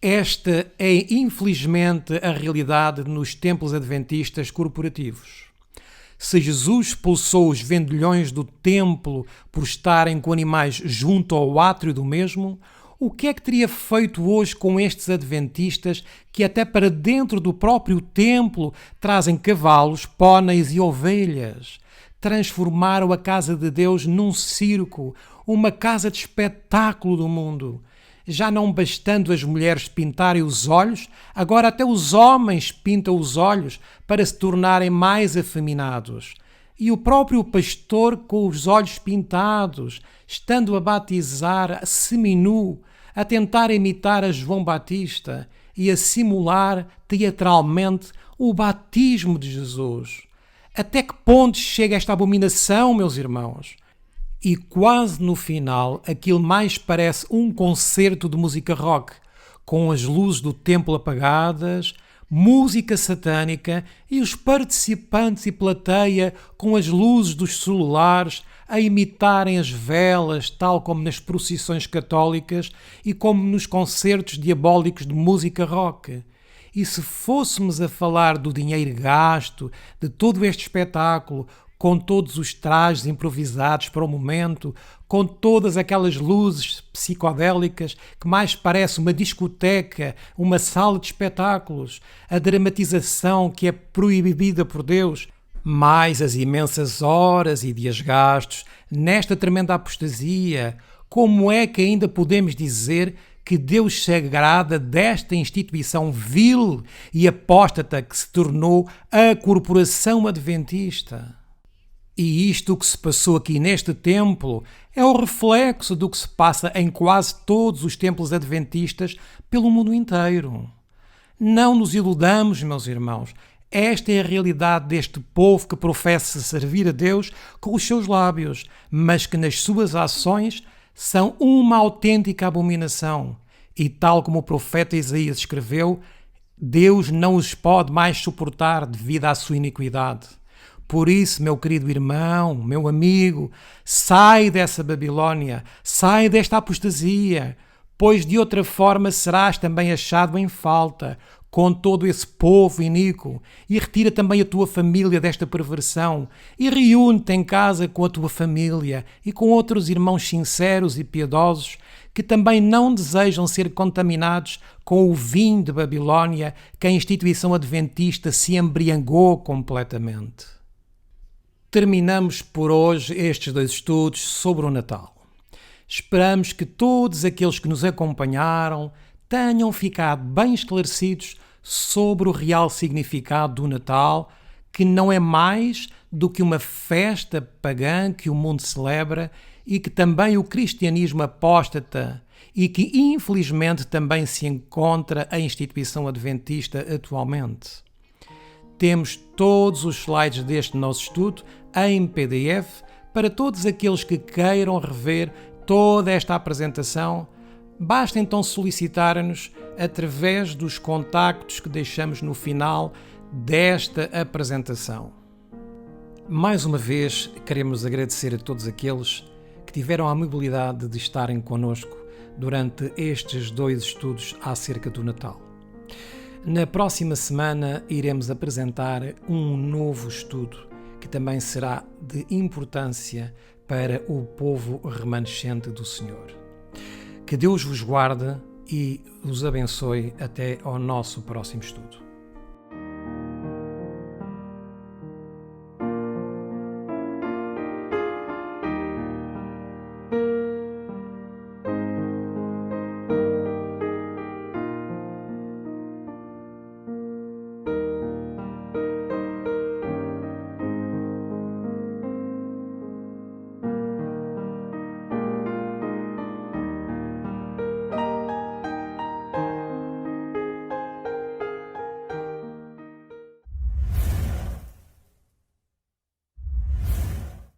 Esta é, infelizmente, a realidade nos templos adventistas corporativos. Se Jesus expulsou os vendilhões do templo por estarem com animais junto ao átrio do mesmo, o que é que teria feito hoje com estes adventistas que até para dentro do próprio templo trazem cavalos, póneis e ovelhas? Transformaram a casa de Deus num circo, uma casa de espetáculo do mundo. Já não bastando as mulheres pintarem os olhos, agora até os homens pintam os olhos para se tornarem mais afeminados. E o próprio pastor com os olhos pintados, estando a batizar seminu, a tentar imitar a João Batista e a simular teatralmente o batismo de Jesus. Até que ponto chega esta abominação, meus irmãos? E quase no final, aquilo mais parece um concerto de música rock, com as luzes do templo apagadas, música satânica e os participantes e plateia com as luzes dos celulares a imitarem as velas, tal como nas procissões católicas e como nos concertos diabólicos de música rock. E se fôssemos a falar do dinheiro gasto, de todo este espetáculo, com todos os trajes improvisados para o momento, com todas aquelas luzes psicodélicas que mais parece uma discoteca, uma sala de espetáculos, a dramatização que é proibida por Deus, mais as imensas horas e dias gastos nesta tremenda apostasia, como é que ainda podemos dizer que Deus se agrada desta instituição vil e apóstata que se tornou a Corporação Adventista? E isto que se passou aqui neste templo é o reflexo do que se passa em quase todos os templos adventistas pelo mundo inteiro. Não nos iludamos, meus irmãos. Esta é a realidade deste povo que professa servir a Deus com os seus lábios, mas que nas suas ações são uma autêntica abominação. E tal como o profeta Isaías escreveu, Deus não os pode mais suportar devido à sua iniquidade. Por isso, meu querido irmão, meu amigo, sai dessa Babilónia, sai desta apostasia, pois de outra forma serás também achado em falta com todo esse povo iníquo, e retira também a tua família desta perversão, e reúne-te em casa com a tua família e com outros irmãos sinceros e piedosos que também não desejam ser contaminados com o vinho de Babilónia que a instituição adventista se embriagou completamente. Terminamos por hoje estes 2 estudos sobre o Natal. Esperamos que todos aqueles que nos acompanharam tenham ficado bem esclarecidos sobre o real significado do Natal, que não é mais do que uma festa pagã que o mundo celebra e que também o cristianismo apóstata e que infelizmente também se encontra a instituição adventista atualmente. Temos todos os slides deste nosso estudo em PDF para todos aqueles que queiram rever toda esta apresentação. Basta então solicitar-nos através dos contactos que deixamos no final desta apresentação. Mais uma vez, queremos agradecer a todos aqueles que tiveram a amabilidade de estarem connosco durante estes 2 estudos acerca do Natal. Na próxima semana iremos apresentar um novo estudo que também será de importância para o povo remanescente do Senhor. Que Deus vos guarde e os abençoe até ao nosso próximo estudo.